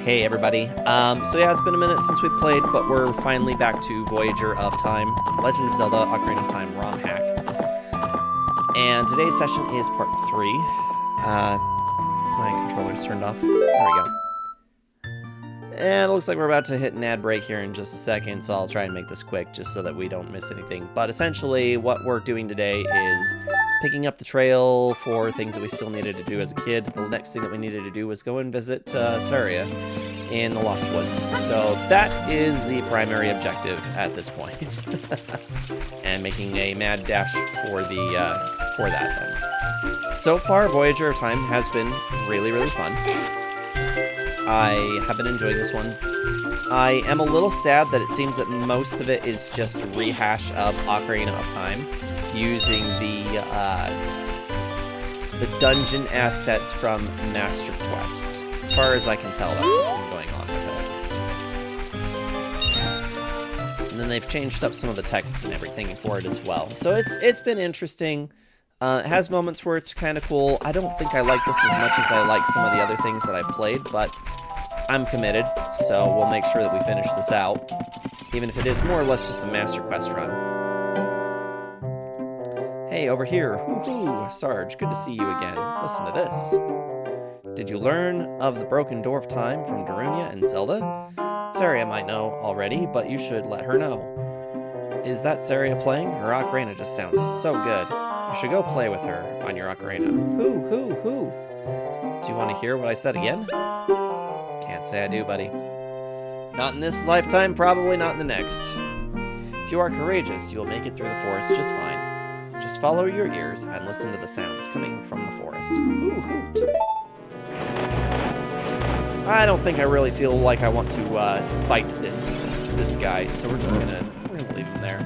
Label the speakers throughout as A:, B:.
A: Okay, everybody. So yeah, it's been a minute since we played, but we're finally back to Voyager of Time, Legend of Zelda Ocarina of Time ROM Hack. And today's session is part 3. My controller's turned off. There we go. And it looks like we're about to hit an ad break here in just a second, so I'll try and make this quick just so that we don't miss anything. But essentially, what we're doing today is picking up the trail for things that we still needed to do as a kid. The next thing that we needed to do was go and visit Saria in the Lost Woods. So that is the primary objective at this point. And making a mad dash for that. So far, Voyager of Time has been really, really fun. I have been enjoying this one. I am a little sad that it seems that most of it is just a rehash of Ocarina of Time, using the dungeon assets from Master Quest. As far as I can tell, that's what's been going on with it. And then they've changed up some of the text and everything for it as well. So it's been interesting. It has moments where it's kind of cool. I don't think I like this as much as I like some of the other things that I played, but I'm committed, so we'll make sure that we finish this out, even if it is more or less just a Master Quest run. Hey, over here. Woohoo! Sarge, good to see you again. Listen to this. Did you learn of the broken door of time from Darunia and Zelda? Saria might know already, but you should let her know. Is that Saria playing? Her ocarina just sounds so good. You should go play with her on your ocarina. Who? Do you want to hear what I said again? Can't say I do, buddy. Not in this lifetime, probably not in the next. If you are courageous, you will make it through the forest just fine. Just follow your ears and listen to the sounds coming from the forest. Ooh, hoot. I don't think I really feel like I want to fight this guy, so we're gonna leave him there.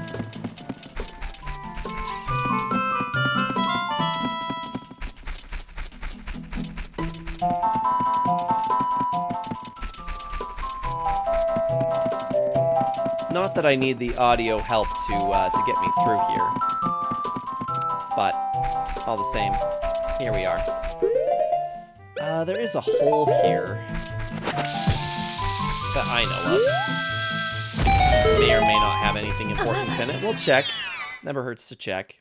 A: Not that I need the audio help to get me through here, but all the same, here we are. There is a hole here that I know of. May or may not have anything important in it. We'll check. Never hurts to check.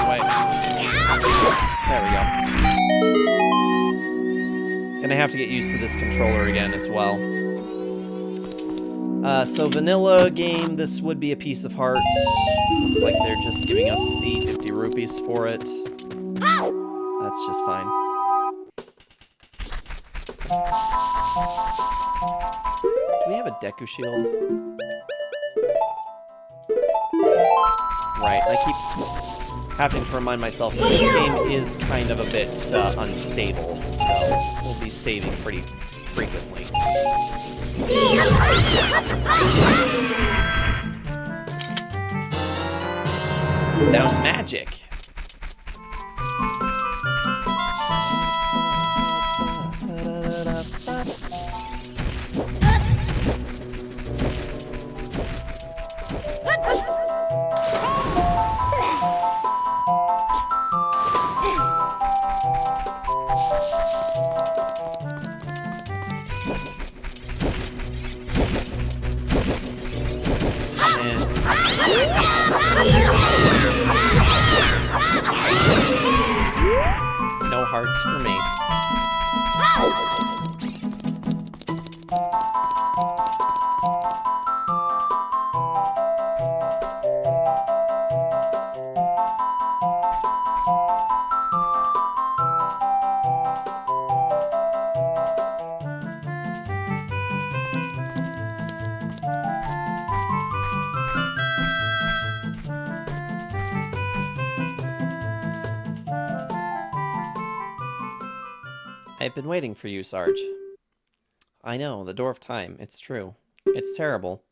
A: Wait. There we go. Gonna have to get used to this controller again as well. So vanilla game, this would be a piece of heart. Looks like they're just giving us the 50 rupees for it. That's just fine. Do we have a Deku shield? Right, I keep having to remind myself that this game is kind of a bit unstable, so we'll be saving pretty frequently. Now magic. No hearts for me. I've been waiting for you, Sarge. I know, the Door of Time, it's true. It's terrible.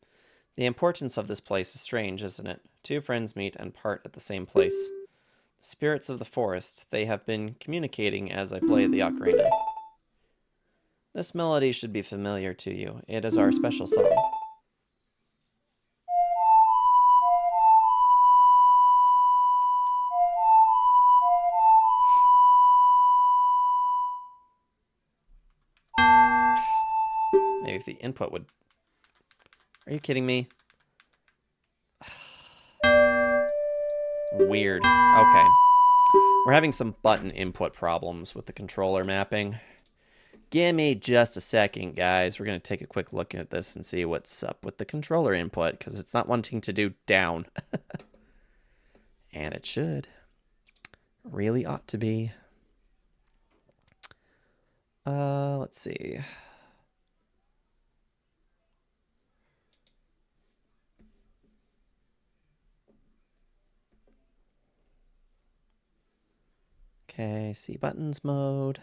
A: The importance of this place is strange, isn't it? Two friends meet and part at the same place. The spirits of the forest, they have been communicating as I play the ocarina. This melody should be familiar to you. It is our special song. if the input would... Are you kidding me? Weird. Okay. We're having some button input problems with the controller mapping. Give me just a second, guys. We're going to take a quick look at this and see what's up with the controller input, because it's not wanting to do down. And it should. Really ought to be. Let's see. Okay, see buttons mode.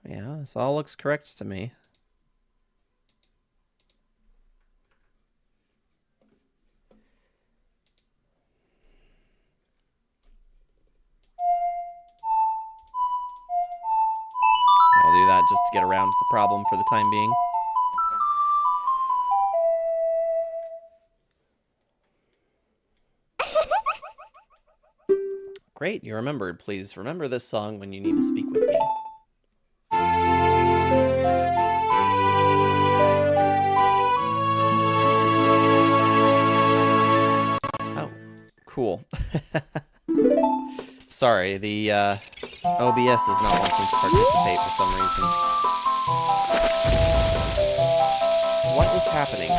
A: Yeah, this all looks correct to me. I'll do that just to get around the problem for the time being. Great, you remembered. Please remember this song when you need to speak with me. Oh, cool. Sorry, the OBS is not wanting to participate for some reason. What is happening?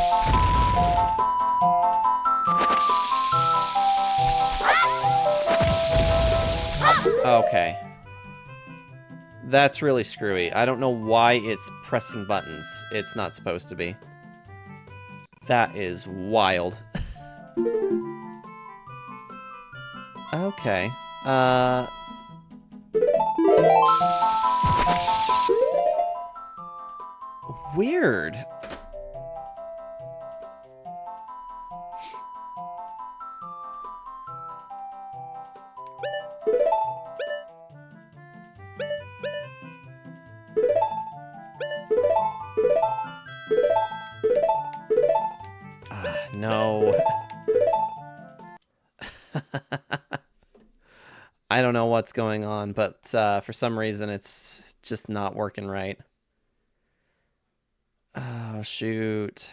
A: Okay. That's really screwy. I don't know why it's pressing buttons. It's not supposed to be. That is wild. Okay. Weird. No. I don't know what's going on, but for some reason it's just not working right. Oh, shoot.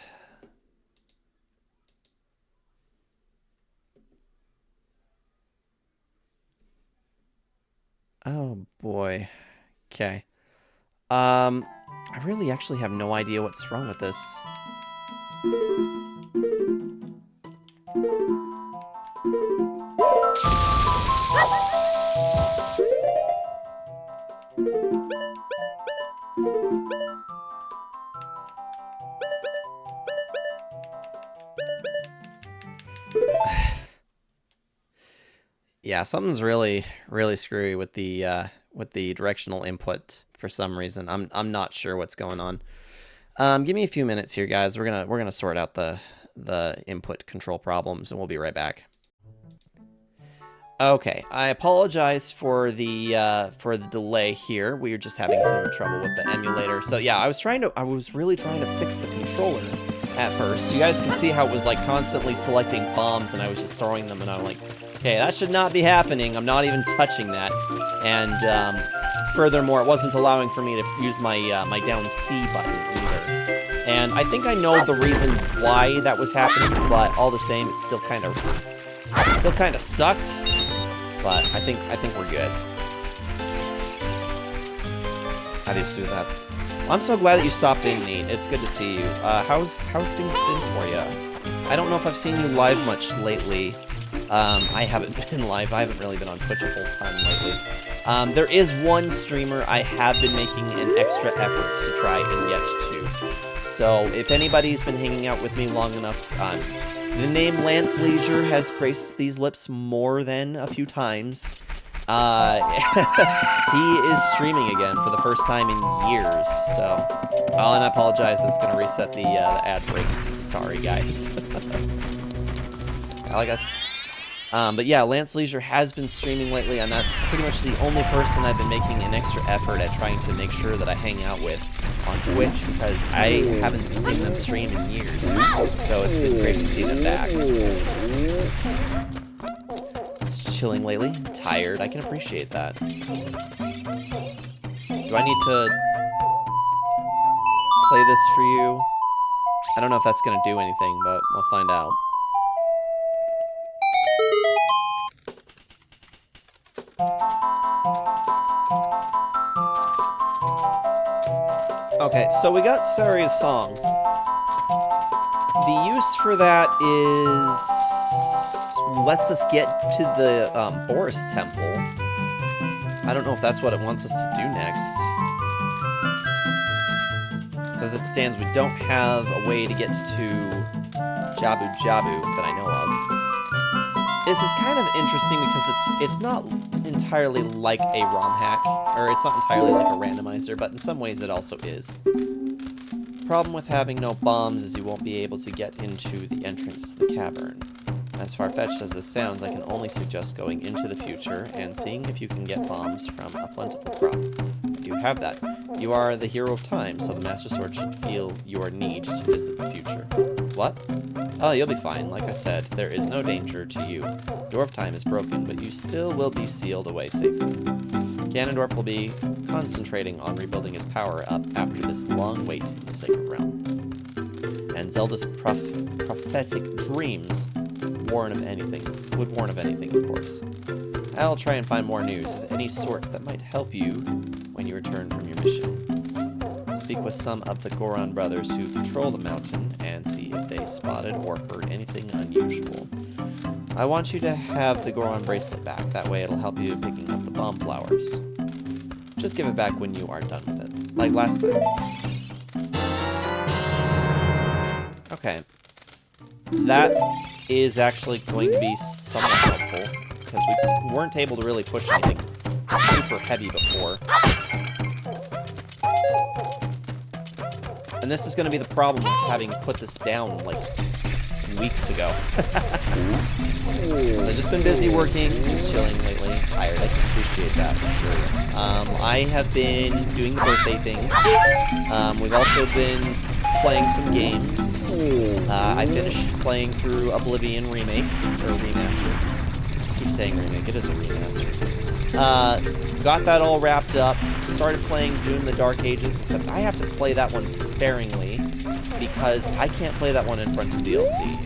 A: Oh, boy. Okay. I really actually have no idea what's wrong with this. Yeah, something's really screwy with the directional input for some reason. I'm not sure what's going on. Give me a few minutes here, guys. We're gonna sort out the input control problems, and we'll be right back. Okay, I apologize for the delay here. We were just having some trouble with the emulator. So yeah, I was really trying to fix the controller at first. You guys can see how it was like constantly selecting bombs, and I was just throwing them, and I'm like, okay, that should not be happening. I'm not even touching that. And furthermore, it wasn't allowing for me to use my my down C button either. And I think I know the reason why that was happening, but all the same, it still kind of sucked. But I think we're good. How do you do that? Well, I'm so glad that you stopped in, Nate. It's good to see you. How's things been for you? I don't know if I've seen you live much lately. I haven't been live. I haven't really been on Twitch a whole ton lately. There is one streamer I have been making an extra effort to try and get to. So if anybody's been hanging out with me long enough, the name Lance Leisure has graced these lips more than a few times. He is streaming again for the first time in years, so... Oh, and I apologize, it's going to reset the ad break. Sorry, guys. I guess... but yeah, Lance Leisure has been streaming lately, and that's pretty much the only person I've been making an extra effort at trying to make sure that I hang out with on Twitch, because I haven't seen them stream in years, so it's been great to see them back. Let's chilling lately. I'm tired. I can appreciate that. Do I need to play this for you? I don't know if that's going to do anything, but we'll find out. Okay, so we got Sari's song. The use for that is... lets us get to the Forest Temple. I don't know if that's what it wants us to do next. So as it stands, we don't have a way to get to Jabu Jabu that I know of. This is kind of interesting because it's not entirely like a ROM hack, or it's not entirely like a randomizer, but in some ways it also is. Problem with having no bombs is you won't be able to get into the entrance to the cavern. As far-fetched as this sounds, I can only suggest going into the future and seeing if you can get bombs from a plentiful crop. You have that. You are the hero of time, so the Master Sword should feel your need to visit the future. What? Oh, you'll be fine. Like I said, there is no danger to you. Door of Time is broken, but you still will be sealed away safely. Ganondorf will be concentrating on rebuilding his power up after this long wait in the Sacred Realm. And Zelda's prophetic dreams would warn of anything, of course. I'll try and find more news of any sort that might help you when you return from your mission. Speak with some of the Goron brothers who control the mountain and see if they spotted or heard anything unusual. I want you to have the Goron bracelet back, that way it'll help you picking up the bomb flowers. Just give it back when you are done with it, like last time. Okay. That is actually going to be somewhat helpful, because we weren't able to really push anything super heavy before. And this is going to be the problem with having put this down, like, weeks ago. So I've just been busy working, just chilling lately. Tired, I can appreciate that for sure. I have been doing the birthday things. We've also been playing some games. I finished playing through Oblivion Remake, or Remaster. I keep saying remake, it is a remaster. Got that all wrapped up. Started playing Doom the Dark Ages, except I have to play that one sparingly, because I can't play that one in front of DLC.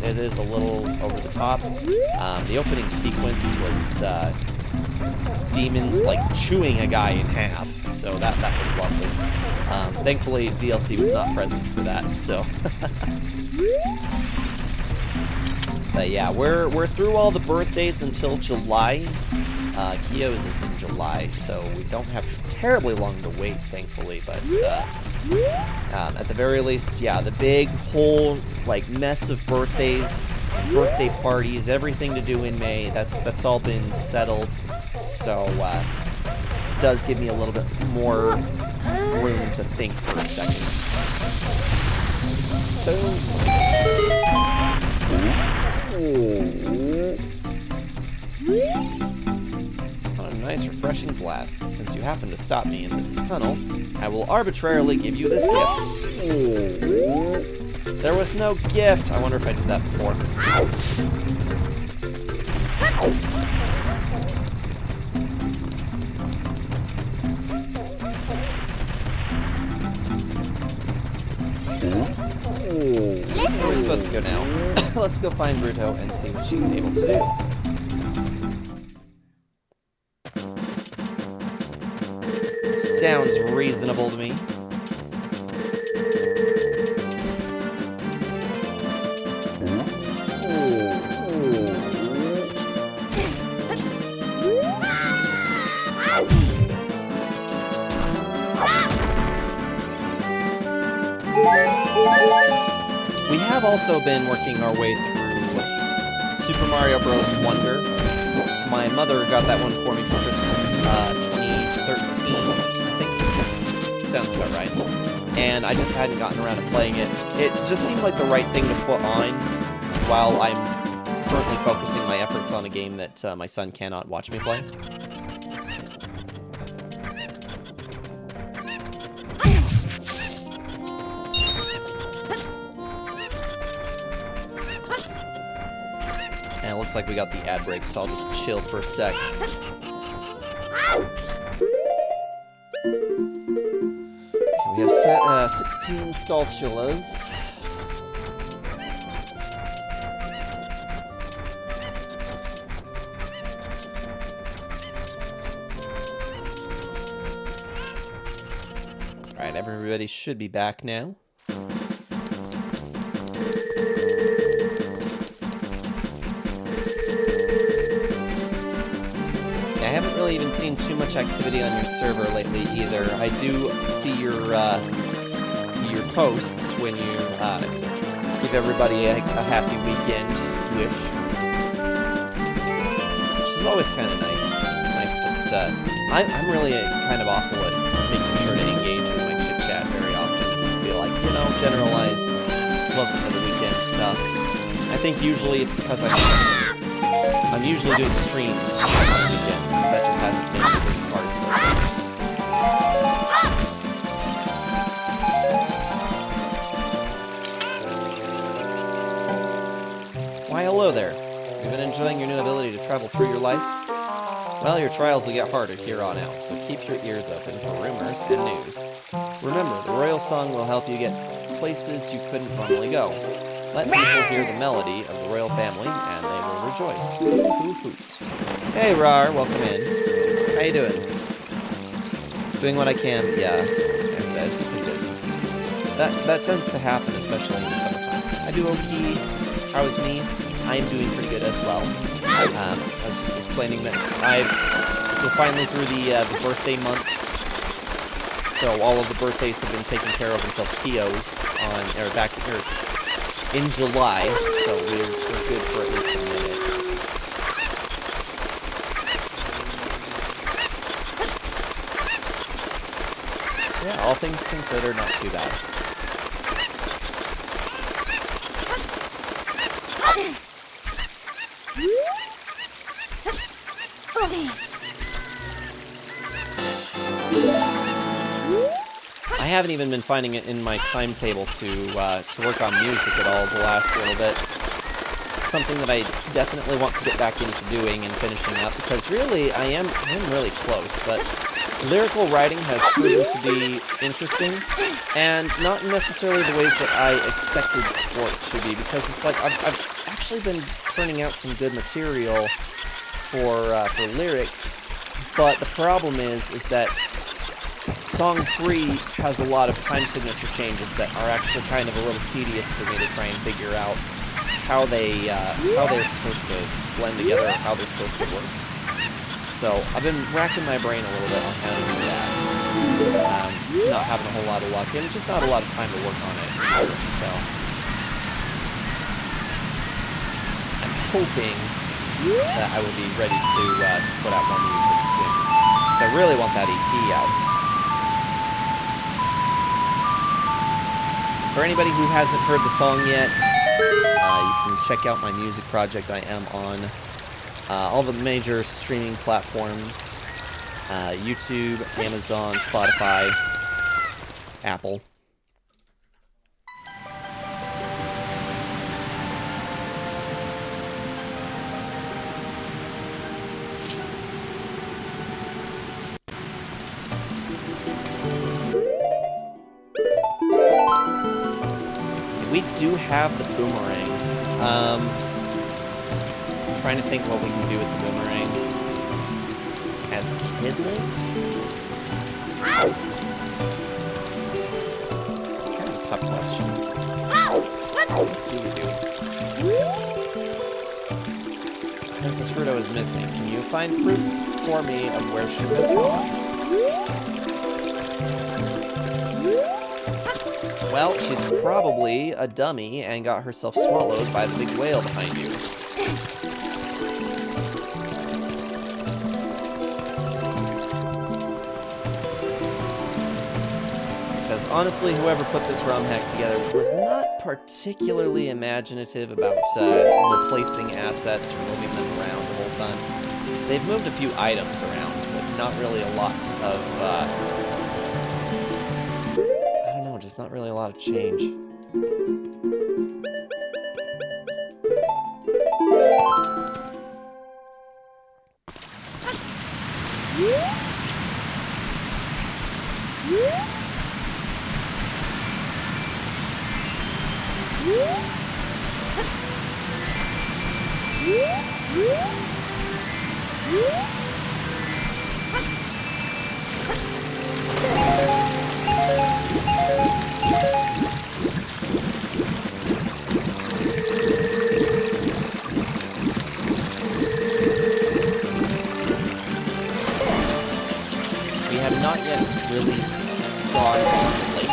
A: It is a little over the top. The opening sequence was demons, like, chewing a guy in half, so that was lovely. Thankfully, DLC was not present for that, so... But yeah, we're through all the birthdays until July. Kyo's is in July, so we don't have terribly long to wait, thankfully, but at the very least, yeah, the big whole, like, mess of birthdays, birthday parties, everything to do in May, that's all been settled, so it does give me a little bit more room to think for a second. Boom. What a nice, refreshing blast. Since you happen to stop me in this tunnel, I will arbitrarily give you this gift. There was no gift. I wonder if I did that before. Where are we supposed to go now? Let's go find Bruto and see what she's able to do. Sounds reasonable to me. We have also been working our way through Super Mario Bros. Wonder. My mother got that one for me for Christmas, 2013, I think. Sounds about right. And I just hadn't gotten around to playing it. It just seemed like the right thing to put on while I'm currently focusing my efforts on a game that my son cannot watch me play. looks like we got the ad break, so I'll just chill for a sec. Okay, we have 16 Skulltulas. Alright, everybody should be back now. I haven't really even seen too much activity on your server lately either. I do see your posts when you give everybody a happy weekend wish, which is always kind of nice. It's nice that I'm really kind of awful at making sure to engage with my chit chat very often. Just be like, you know, generalize welcome to the weekend stuff. I think usually it's because I'm usually doing streams on the weekends, but that just hasn't been the big part so far. Why, hello there. You've been enjoying your new ability to travel through your life? Well, your trials will get harder here on out, so keep your ears open for rumors and news. Remember, the royal song will help you get places you couldn't normally go. Let people hear the melody of the royal family, and they will rejoice. Hoot, hoot. Hey, Rar, welcome in. How you doing? Doing what I can. Yeah, like I said, it's just been busy. That tends to happen, especially in the summertime. I do okay. How is me? I am doing pretty good as well. I was just explaining that we're finally through the birthday month, so all of the birthdays have been taken care of until Kyo's in July, so we're good for at least a minute. Yeah, all things considered, not too bad. I haven't even been finding it in my timetable to work on music at all the last little bit. Something that I definitely want to get back into doing and finishing up, because really, I am really close, but lyrical writing has proven to be interesting, and not necessarily the ways that I expected for it to be, because it's like, I've actually been turning out some good material for lyrics, but the problem is that Song 3 has a lot of time signature changes that are actually kind of a little tedious for me to try and figure out how they're supposed to blend together, or how they're supposed to work. So I've been racking my brain a little bit on how to do that. Not having a whole lot of luck, and just not a lot of time to work on it either, so I'm hoping that I will be ready to put out more music soon. So I really want that EP out. For anybody who hasn't heard the song yet, you can check out my music project. I am on all the major streaming platforms, YouTube, Amazon, Spotify, Apple. We do have the boomerang. I'm trying to think what we can do with the boomerang. As Kidlin? It's kind of a tough question. What do we do? Princess Ruto is missing. Can you find proof for me of where she was gone? Well, she's probably a dummy and got herself swallowed by the big whale behind you. Because honestly, whoever put this ROM hack together was not particularly imaginative about replacing assets or moving them around the whole time. They've moved a few items around, but not really a lot of... just not really a lot of change. We have not yet really gone to the lake.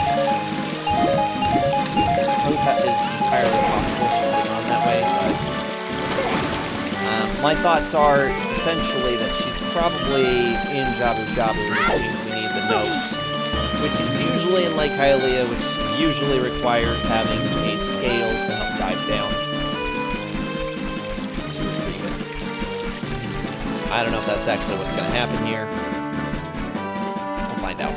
A: I suppose that is entirely possible, should have gone that way, but my thoughts are essentially that she's probably in Jabu Jabu, which means we need the note, which is usually in Lake Hylia, which usually requires having a scale to help dive down to retrieve it. I don't know if that's actually what's going to happen here. Find out.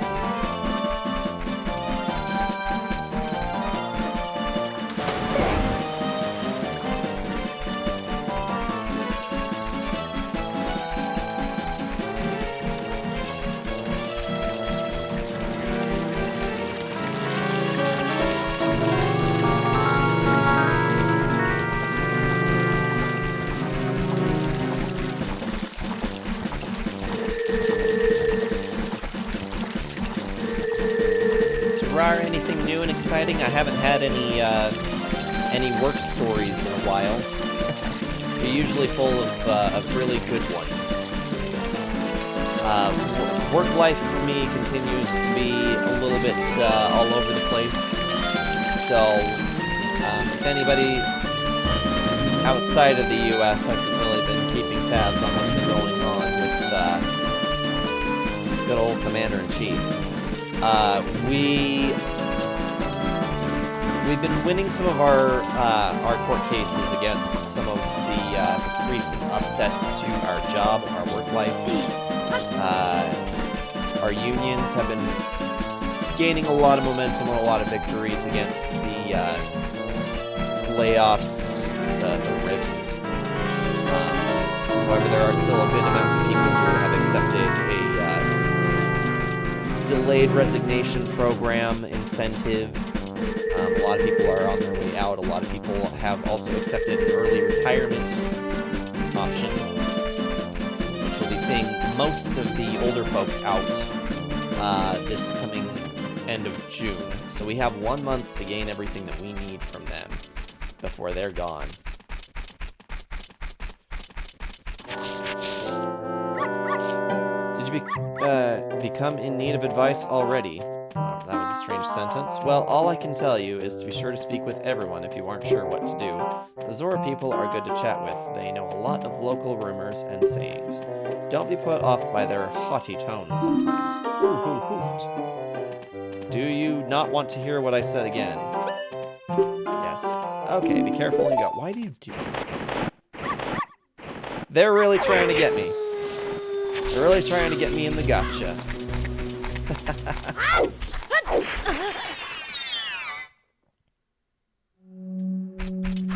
A: Anything new and exciting? I haven't had any work stories in a while. They're usually full of really good ones. Work life for me continues to be a little bit all over the place. So, if anybody outside of the U.S. hasn't really been keeping tabs on what's been going on with good old Commander-in-Chief, we've been winning some of our court cases against some of the recent upsets to our job, our work life. Our unions have been gaining a lot of momentum and a lot of victories against the layoffs, the rifts. However, there are still a good amount of people who have accepted a delayed resignation program incentive. A lot of people are on their way out. A lot of people have also accepted an early retirement option, which will be seeing most of the older folk out this coming end of June. So we have 1 month to gain everything that we need from them before they're gone. Did you become in need of advice already? Oh, that was a strange sentence. Well, all I can tell you is to be sure to speak with everyone if you aren't sure what to do. The Zora people are good to chat with. They know a lot of local rumors and sayings. Don't be put off by their haughty tones sometimes. Hoo hoo hoot. Do you not want to hear what I said again? Yes. Okay, be careful and go. Why do you do that? They're really trying to get me. They're really trying to get me in the gotcha.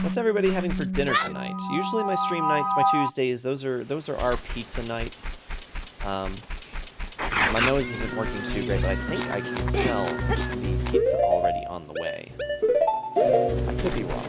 A: What's everybody having for dinner tonight? Usually my stream nights, my Tuesdays, those are our pizza night. My nose isn't working too great, but I think I can smell the pizza already on the way. I could be wrong.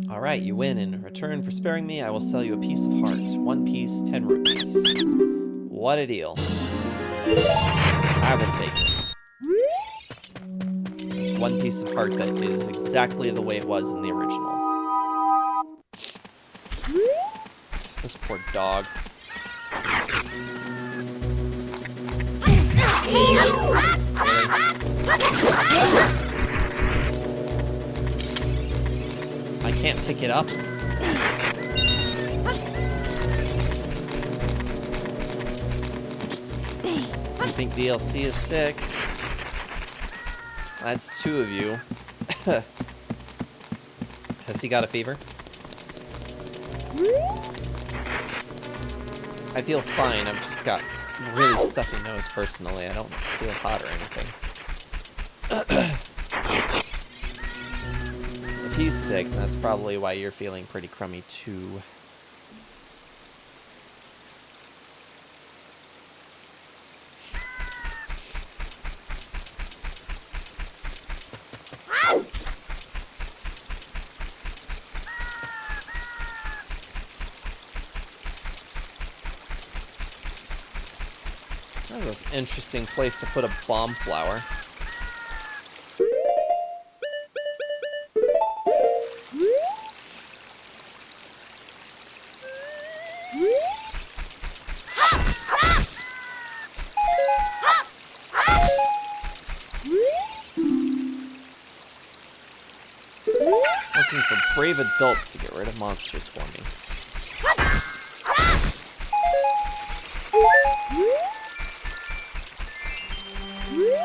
A: Alright, you win. In return for sparing me, I will sell you a piece of heart. 1 piece, 10 rupees. What a deal. I will take it. It's 1 piece of heart that is exactly the way it was in the original. This poor dog. I can't pick it up. You think DLC is sick? That's 2 of you. Has he got a fever? I feel fine. I've just got a really stuffy nose personally. I don't feel hot or anything. If he's sick, then that's probably why you're feeling pretty crummy too. That's an interesting place to put a bomb flower. Looking for brave adults to get rid of monsters for me.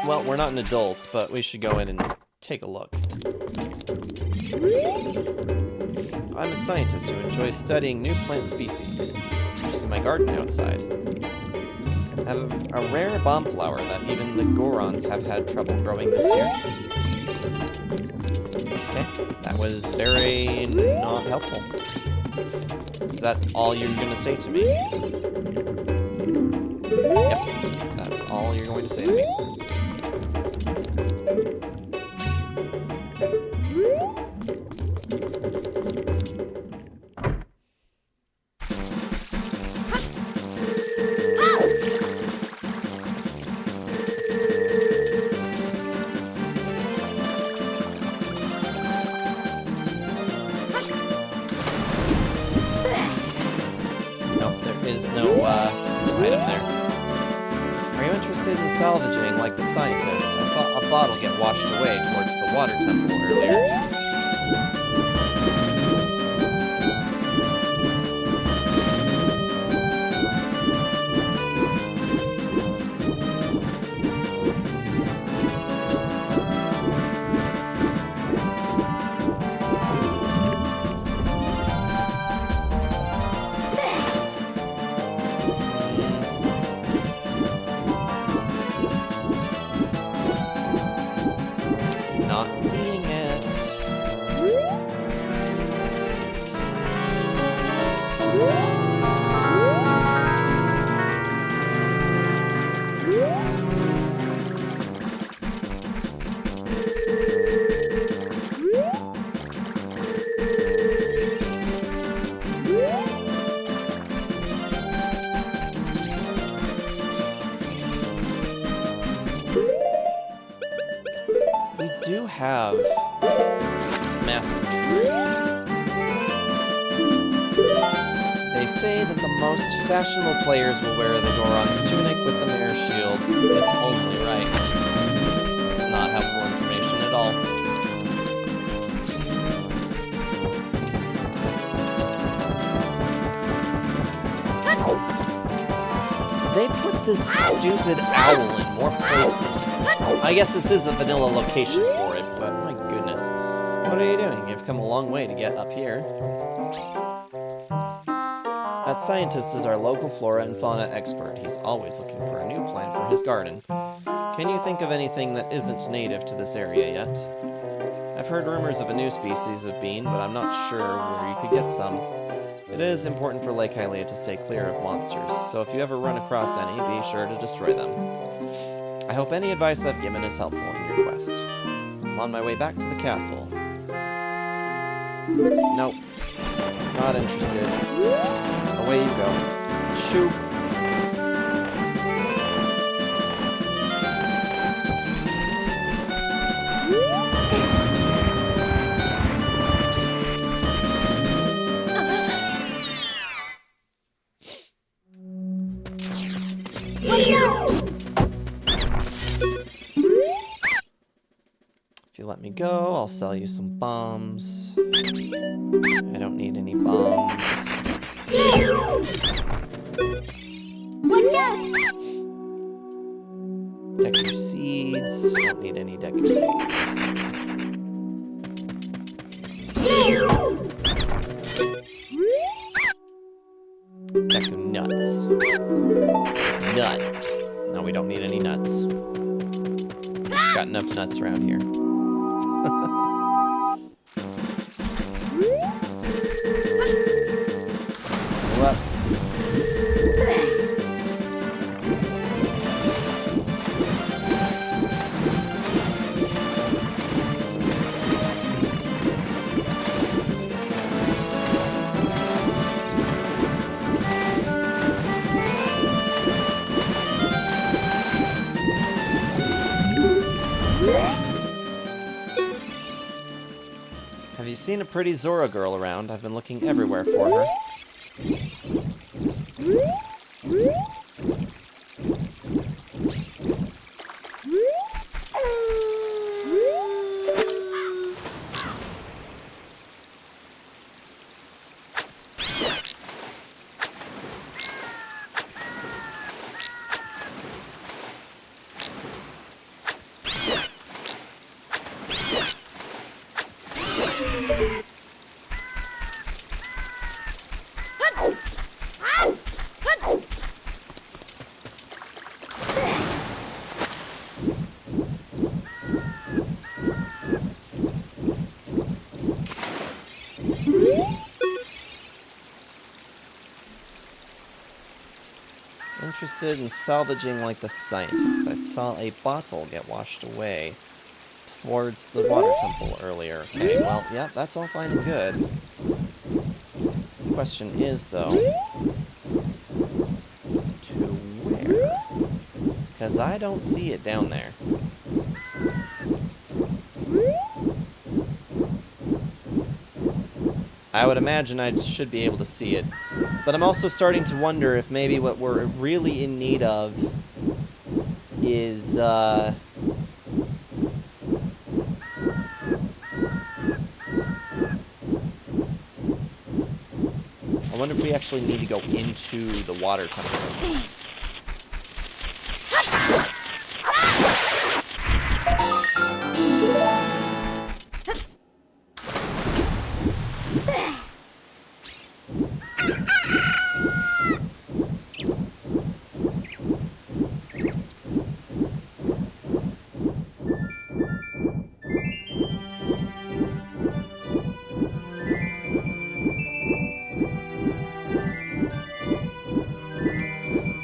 A: Well, we're not an adult, but we should go in and take a look. I'm a scientist who enjoys studying new plant species. This is my garden outside. I have a rare bomb flower that even the Gorons have had trouble growing this year. Okay, that was very not helpful. Is that all you're going to say to me? Yep, that's all you're going to say to me. Item there. Are you interested in salvaging like the scientist? I saw a bottle get washed away towards the water temple earlier. Not seeing it. Do have Mask of Truth. They say that the most fashionable players will wear the Goron's tunic with the mirror shield. It's only right. It's not helpful information at all. They put this stupid owl in more places. I guess this is a vanilla location for it, but my goodness. What are you doing? You've come a long way to get up here. That scientist is our local flora and fauna expert. He's always looking for a new plant for his garden. Can you think of anything that isn't native to this area yet? I've heard rumors of a new species of bean, but I'm not sure where you could get some. It is important for Lake Hylia to stay clear of monsters, so if you ever run across any, be sure to destroy them. I hope any advice I've given is helpful in your quest. I'm on my way back to the castle. Nope. Not interested. Away you go. Shoot. If you let me go, I'll sell you some bombs. I don't need any bombs. Decker seeds. Don't need any Decker seeds. Decker nuts. nut. No, we don't need any nuts. Got enough nuts around here. What? Have you seen a pretty Zora girl around? I've been looking everywhere for her. Interested in salvaging like the scientists. I saw a bottle get washed away towards the water temple earlier. Okay, well, yeah, that's all fine and good. The question is, though, to where? Because I don't see it down there. I would imagine I should be able to see it. But I'm also starting to wonder if maybe what we're really in need of is, I wonder if we actually need to go into the water temple.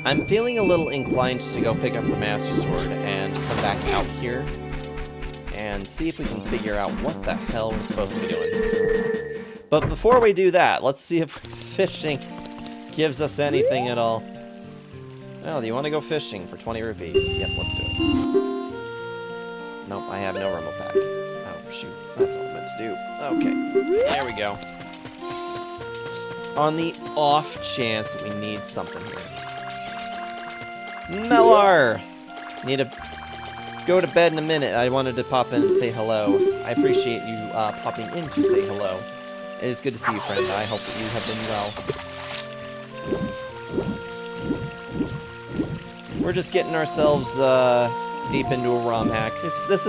A: I'm feeling a little inclined to go pick up the Master Sword and come back out here and see if we can figure out what the hell we're supposed to be doing. But before we do that, let's see if fishing gives us anything at all. Well, do you want to go fishing for 20 rupees? Yep, let's do it. Nope, I have no rumble pack. Oh, shoot. That's all I meant to do. Okay, there we go. On the off chance that we need something here. Mellar! Need to go to bed in a minute. I wanted to pop in and say hello. I appreciate you popping in to say hello. It is good to see you, friend. I hope that you have been well. We're just getting ourselves deep into a ROM hack. This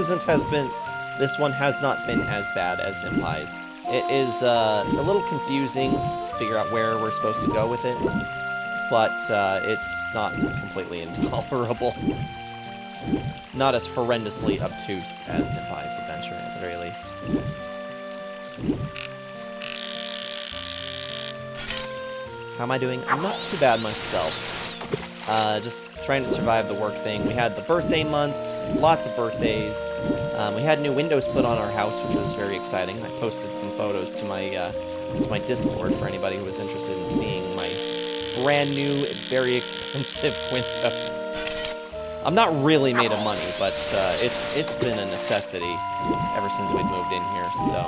A: one has not been as bad as Implies. It is a little confusing to figure out where we're supposed to go with it. But it's not completely intolerable. Not as horrendously obtuse as Nephi's adventure, at the very least. How am I doing? I'm not too bad myself. Just trying to survive the work thing. We had the birthday month, lots of birthdays. We had new windows put on our house, which was very exciting. I posted some photos to my Discord for anybody who was interested in seeing my brand new, very expensive windows. I'm not really made of money, but it's been a necessity ever since we've moved in here, so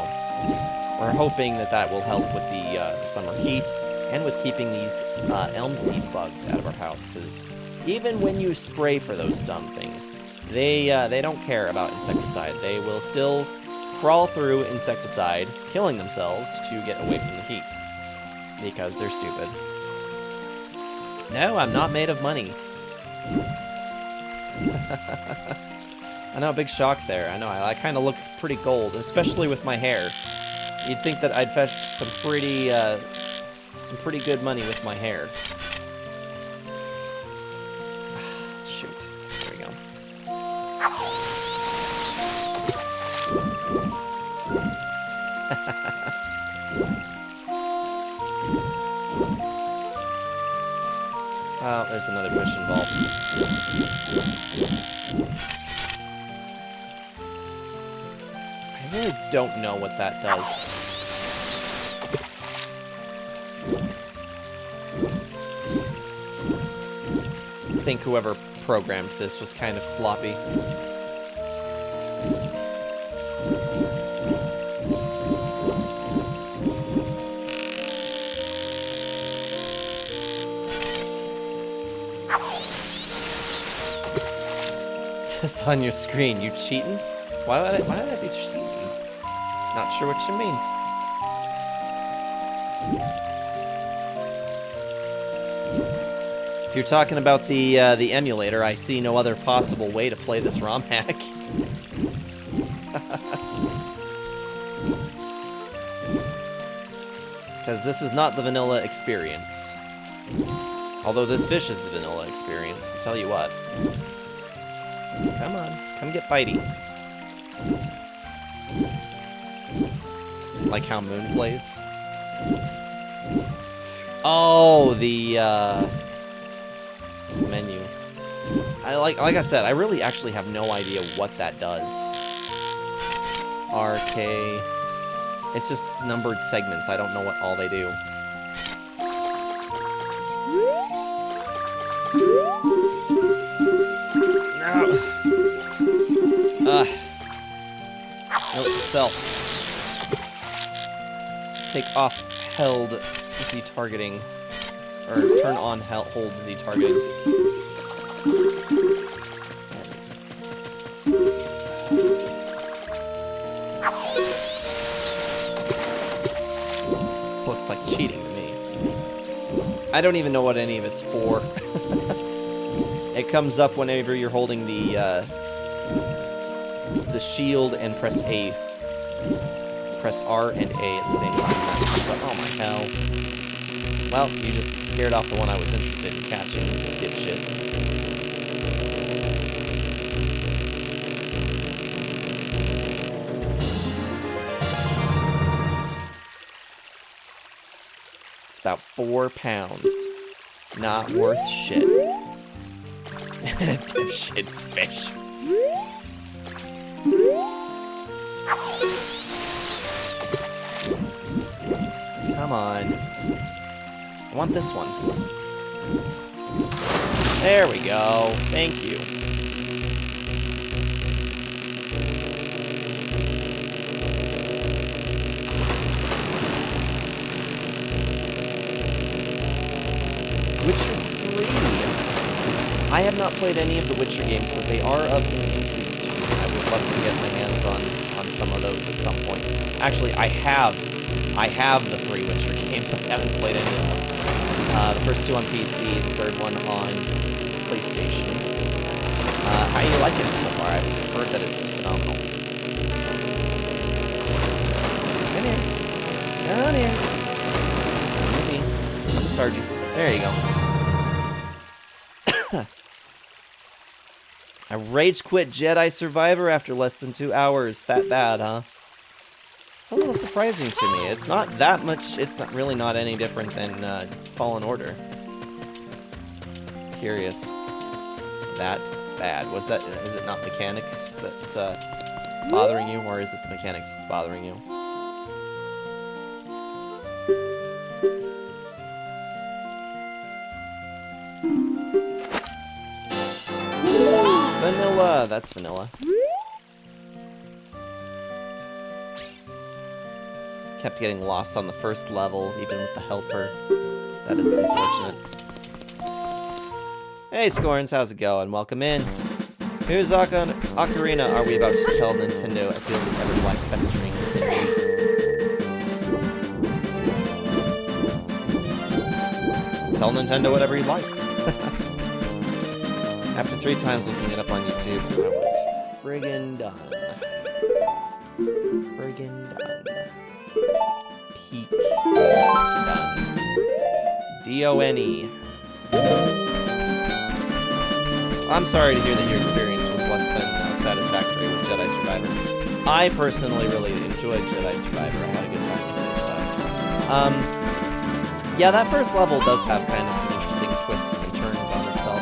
A: we're hoping that will help with the summer heat and with keeping these elm seed bugs out of our house, because even when you spray for those dumb things, they don't care about insecticide. They will still crawl through insecticide, killing themselves to get away from the heat, because they're stupid. No, I'm not made of money. I know, big shock there. I know, I kind of look pretty gold, especially with my hair. You'd think that I'd fetch some pretty good money with my hair. Oh, there's another fish involved. I really don't know what that does. I think whoever programmed this was kind of sloppy. This on your screen, you cheating? Why would I be cheating? Not sure what you mean. If you're talking about the emulator, I see no other possible way to play this ROM hack. Because this is not the vanilla experience. Although this fish is the vanilla experience, I'll tell you what. Come on, come get bitey. Like how Moon plays. Oh, the menu. Like I said, I really actually have no idea what that does. RK. It's just numbered segments. I don't know what all they do. Note to self. Take off held Z targeting. Or turn on hold Z targeting. Looks like cheating to me. I don't even know what any of it's for. It comes up whenever you're holding the shield and press A. Press R and A at the same time. That comes up. Oh my hell. Well, you just scared off the one I was interested in catching, dipshit. It's about 4 pounds. Not worth shit. Dipshit fish. Come on. I want this one. There we go. Thank you. Witcher 3. I have not played any of the Witcher games, but they are of intrigue to me. I would love to get my hands on some of those at some point. Actually, I have the 3 Witcher games. I haven't played any of them. The first 2 on PC, the third one on PlayStation. How are you liking it so far? I've heard that it's phenomenal. Come here. Come here. Come with me. I'm the sergeant. There you go. I rage quit Jedi Survivor after less than 2 hours. That bad, huh? It's a little surprising to me. It's not that much. It's not really not any different than Fallen Order. Curious. That bad. Was that? Is it not mechanics that's bothering you, or is it the mechanics that's bothering you? Vanilla. That's vanilla. Kept getting lost on the first level, even with the helper. That is unfortunate. Hey, Scorns, how's it going? Welcome in. Whose ocarina are we about to tell Nintendo? I feel the ever-black festering within me. Tell Nintendo whatever you like. After 3 times looking it up on YouTube, I was friggin' done. Friggin' done. Peak done. D-O-N-E. I'm sorry to hear that your experience was less than satisfactory with Jedi Survivor. I personally really enjoyed Jedi Survivor. I had a good time with it. But, yeah, that first level does have kind of some interesting twists and turns on itself.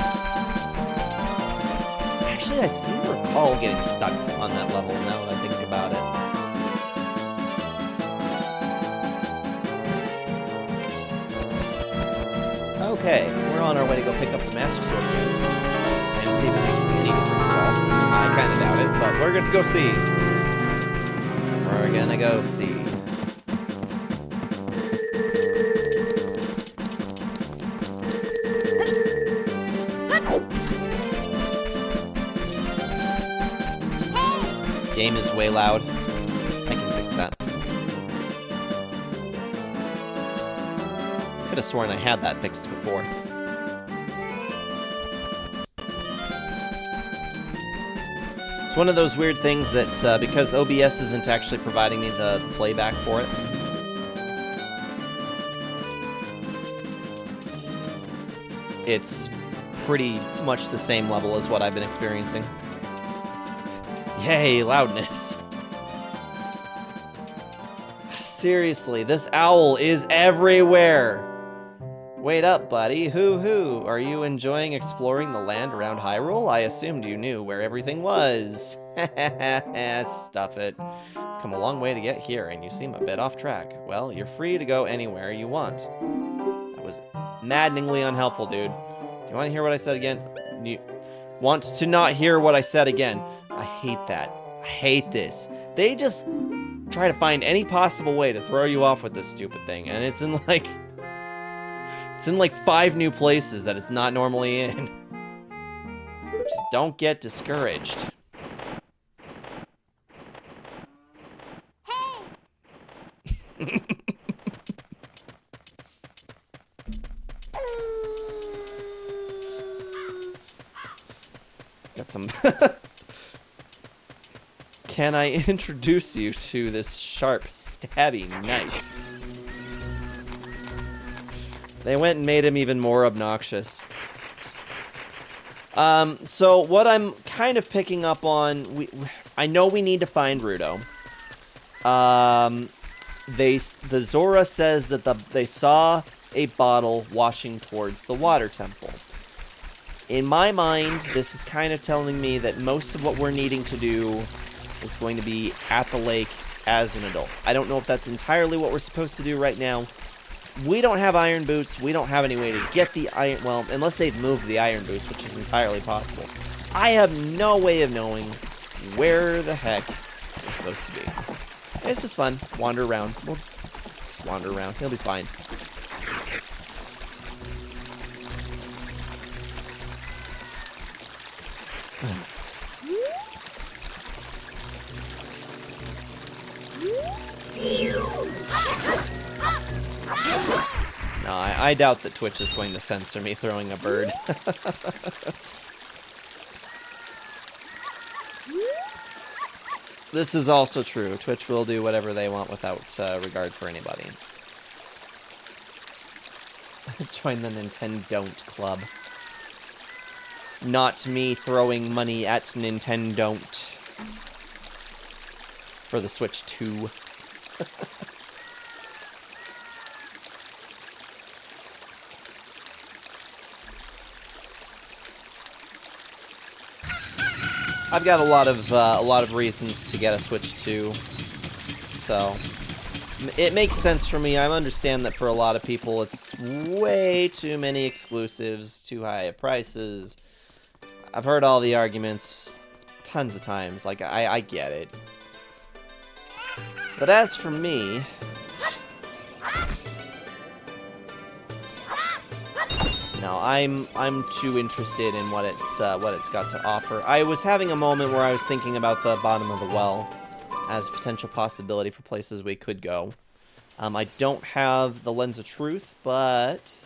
A: Actually, I seem to recall getting stuck on that level now that I think about it. Okay, we're on our way to go pick up the Master Sword again. And see if it makes any difference at all. I kind of doubt it, but we're gonna go see. We're gonna go see. Game is way loud. I can fix that. Could have sworn I had that fixed before. It's one of those weird things that, because OBS isn't actually providing me the playback for it, it's pretty much the same level as what I've been experiencing. Yay, loudness. Seriously, this owl is everywhere! Wait up, buddy. Hoo-hoo. Are you enjoying exploring the land around Hyrule? I assumed you knew where everything was. Stuff it. You've come a long way to get here, and you seem a bit off track. Well, you're free to go anywhere you want. That was maddeningly unhelpful, dude. Do you want to hear what I said again? You want to not hear what I said again? I hate that. I hate this. They just try to find any possible way to throw you off with this stupid thing, and it's in like 5 new places that it's not normally in. Just don't get discouraged. Hey! Got some... Can I introduce you to this sharp, stabby knife? They went and made him even more obnoxious. So what I'm kind of picking up on, I know we need to find Ruto. The Zora says that they saw a bottle washing towards the water temple. In my mind, this is kind of telling me that most of what we're needing to do is going to be at the lake as an adult. I don't know if that's entirely what we're supposed to do right now. We don't have iron boots. We don't have any way to get the iron... Well, unless they've moved the iron boots, which is entirely possible. I have no way of knowing where the heck it's supposed to be. It's just fun. Wander around. We'll just wander around. He'll be fine. No, I doubt that Twitch is going to censor me throwing a bird. This is also true. Twitch will do whatever they want without regard for anybody. Join the Nintendo Club. Not me throwing money at Nintendo for the Switch 2. I've got a lot of reasons to get a Switch 2, so it makes sense for me. I understand that for a lot of people, it's way too many exclusives, too high of prices. I've heard all the arguments tons of times. Like, I get it. But as for me, no, I'm too interested in what it's got to offer. I was having a moment where I was thinking about the bottom of the well as a potential possibility for places we could go. I don't have the Lens of Truth, but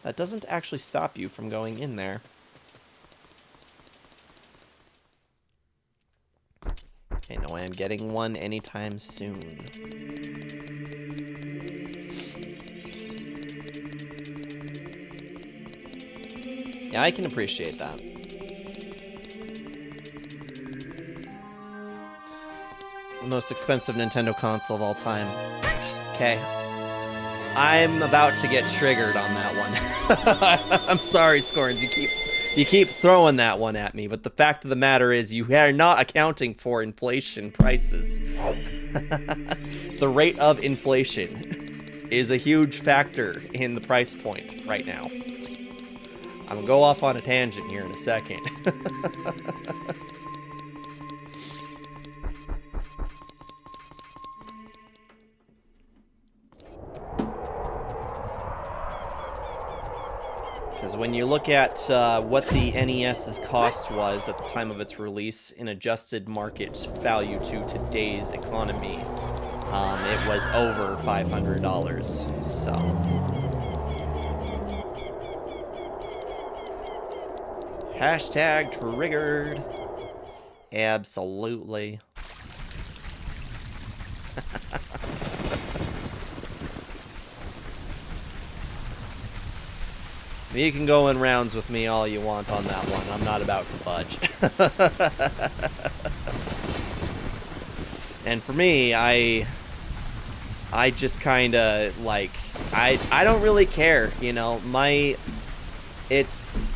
A: that doesn't actually stop you from going in there. Okay, no way I'm getting one anytime soon. Yeah, I can appreciate that. most expensive Nintendo console of all time. Okay. I'm about to get triggered on that one. I'm sorry, Scorns. You keep throwing that one at me, but the fact of the matter is you are not accounting for inflation prices. The rate of inflation is a huge factor in the price point right now. I'm gonna go off on a tangent here in a second. Because when you look at what the NES's cost was at the time of its release in adjusted market value to today's economy, it was over $500. So hashtag triggered. Absolutely. You can go in rounds with me all you want on that one. I'm not about to budge. And for me, I just kind of, like, I don't really care, you know. It's...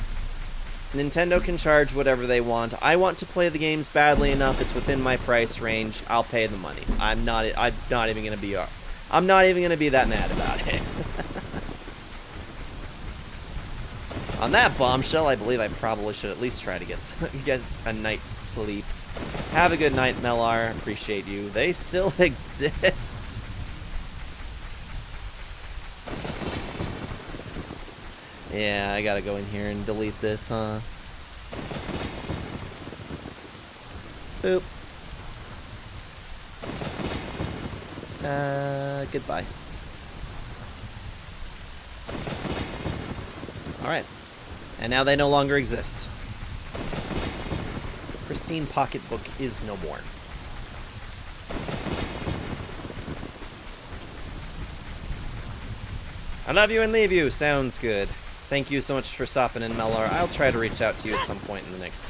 A: Nintendo can charge whatever they want. I want to play the games badly enough. It's within my price range. I'll pay the money. I'm not even gonna be that mad about it. On that bombshell, I believe I probably should at least try to get a night's sleep. Have a good night, Melar. Appreciate you. They still exist. Yeah, I gotta go in here and delete this, huh? Boop. Goodbye. Alright. And now they no longer exist. Pristine pocketbook is no more. I love you and leave you. Sounds good. Thank you so much for stopping in, Melar. I'll try to reach out to you at some point in the next,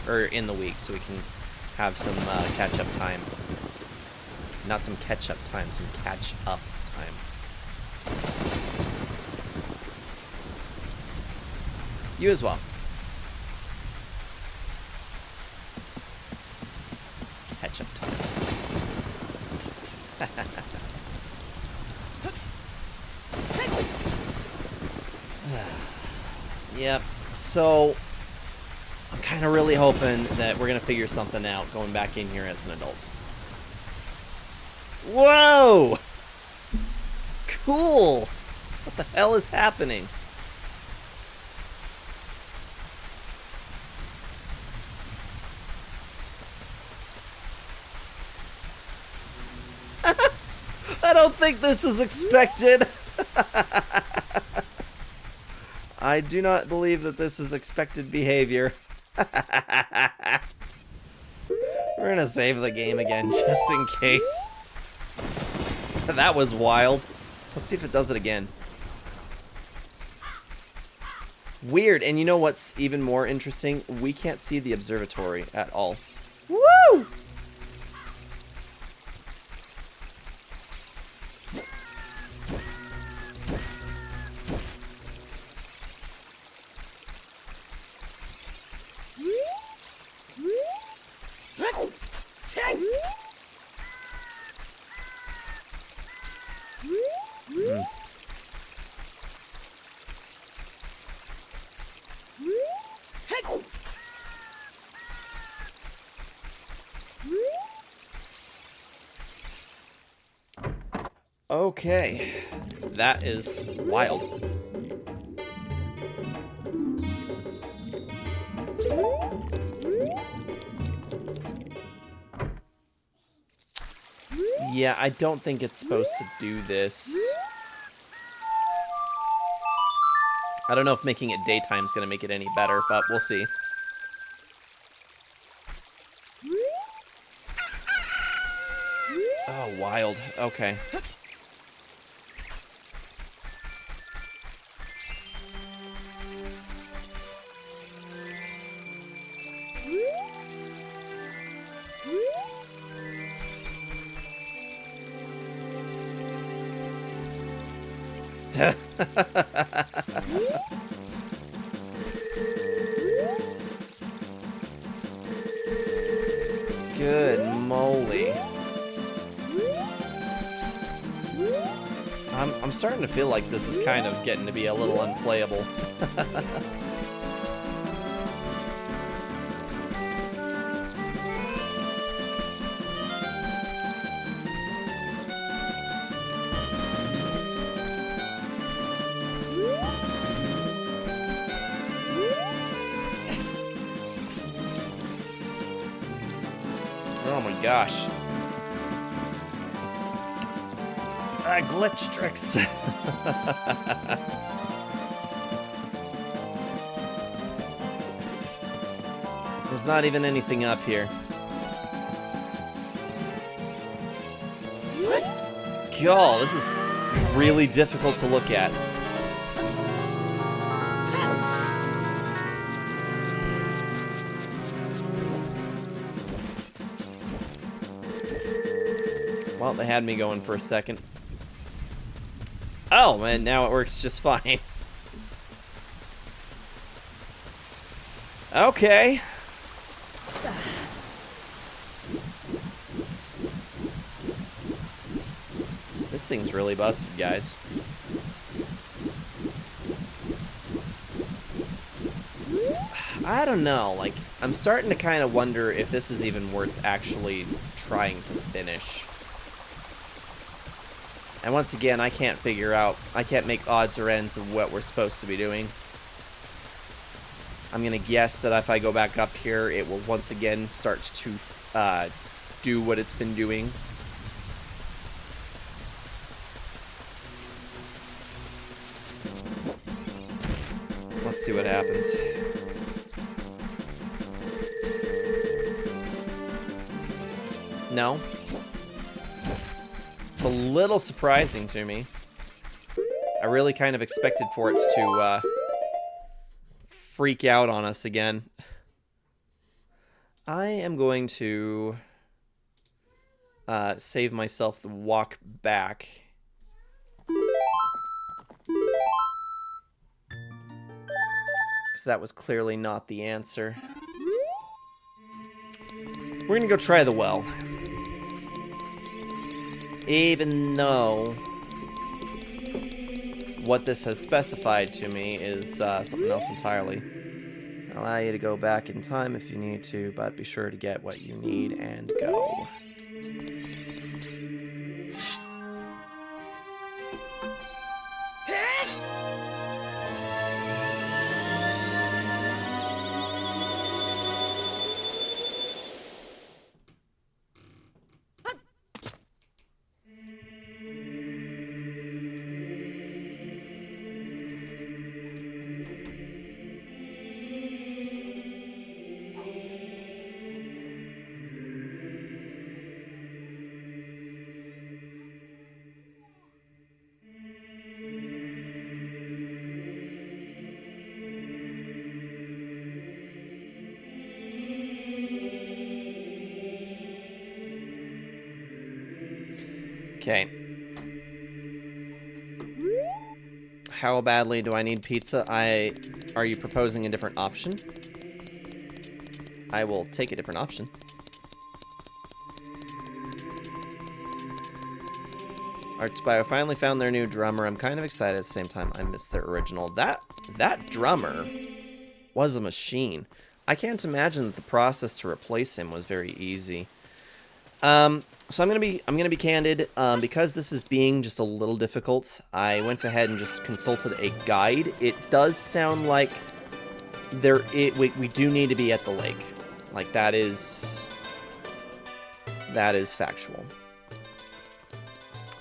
A: or in the week, so we can have some catch-up time. Not some catch-up time, some catch-up time. You as well. Catch-up time. Yep, so I'm kind of really hoping that we're going to figure something out going back in here as an adult. Whoa! Cool! What the hell is happening? I don't think this is expected. I do not believe that this is expected behavior. We're gonna save the game again, just in case. That was wild. Let's see if it does it again. Weird, and you know what's even more interesting? We can't see the observatory at all. Woo! Okay, that is wild. Yeah, I don't think it's supposed to do this. I don't know if making it daytime is going to make it any better, but we'll see. Oh, wild. Okay. Good moly. I'm starting to feel like this is kind of getting to be a little unplayable. Oh my gosh. Glitch tricks. There's not even anything up here. God, this is really difficult to look at. Well, they had me going for a second. Oh, man, now it works just fine. Okay. This thing's really busted, guys. I don't know, like, I'm starting to kind of wonder if this is even worth actually trying to finish. And once again, I can't make odds or ends of what we're supposed to be doing. I'm gonna guess that if I go back up here, it will once again start to do what it's been doing. Let's see what happens. No. It's a little surprising to me. I really kind of expected for it to freak out on us again. I am going to save myself the walk back. Because that was clearly not the answer. We're gonna go try the well. Even though what this has specified to me is something else entirely. I'll allow you to go back in time if you need to, but be sure to get what you need and go. Okay. How badly do I need pizza? Are you proposing a different option? I will take a different option. Archbio finally found their new drummer. I'm kind of excited at the same time. I missed their original. That drummer was a machine. I can't imagine that the process to replace him was very easy. So I'm gonna be candid, because this is being just a little difficult. I went ahead and just consulted a guide. It does sound like we do need to be at the lake. Like that is factual.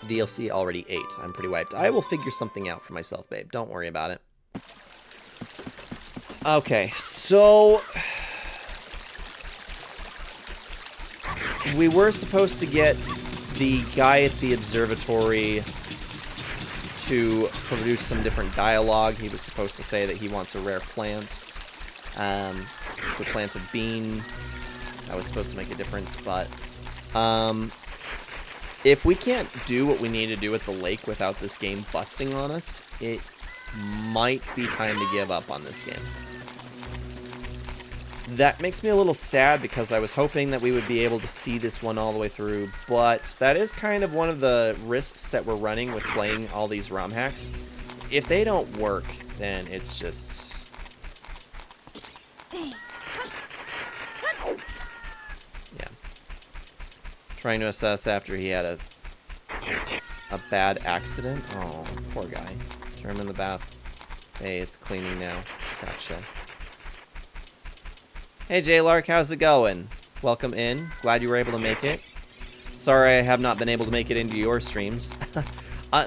A: DLC already 8. I'm pretty wiped. I will figure something out for myself, babe. Don't worry about it. Okay, so we were supposed to get the guy at the observatory to produce some different dialogue. He was supposed to say that he wants a rare plant. To plant a bean. That was supposed to make a difference, but If we can't do what we need to do at the lake without this game busting on us, it might be time to give up on this game. That makes me a little sad because I was hoping that we would be able to see this one all the way through, but that is kind of one of the risks that we're running with playing all these ROM hacks. If they don't work, then it's just... yeah. Trying to assess after he had a bad accident. Oh, poor guy. Turn him in the bath. Hey, it's cleaning now. Gotcha. Hey, J-Lark, how's it going? Welcome in. Glad you were able to make it. Sorry I have not been able to make it into your streams.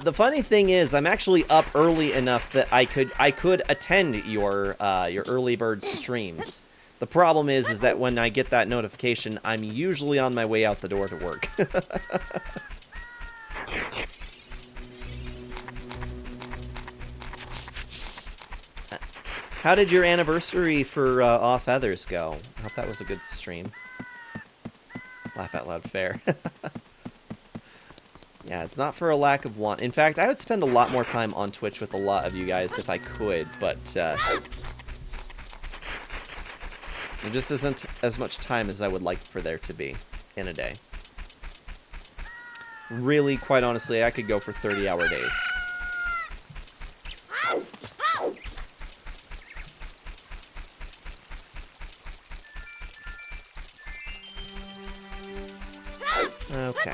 A: The funny thing is, I'm actually up early enough that I could attend your early bird streams. The problem is that when I get that notification, I'm usually on my way out the door to work. How did your anniversary for Off Feathers go? I hope that was a good stream. Laugh out loud fair. Yeah, it's not for a lack of want. In fact, I would spend a lot more time on Twitch with a lot of you guys if I could, but there just isn't as much time as I would like for there to be in a day. Really, quite honestly, I could go for 30-hour days. Okay.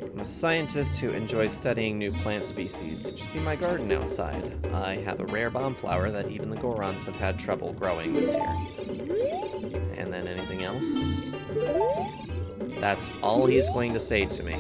A: I'm a scientist who enjoys studying new plant species. Did you see my garden outside? I have a rare bomb flower that even the Gorons have had trouble growing this year. And then anything else? That's all he's going to say to me.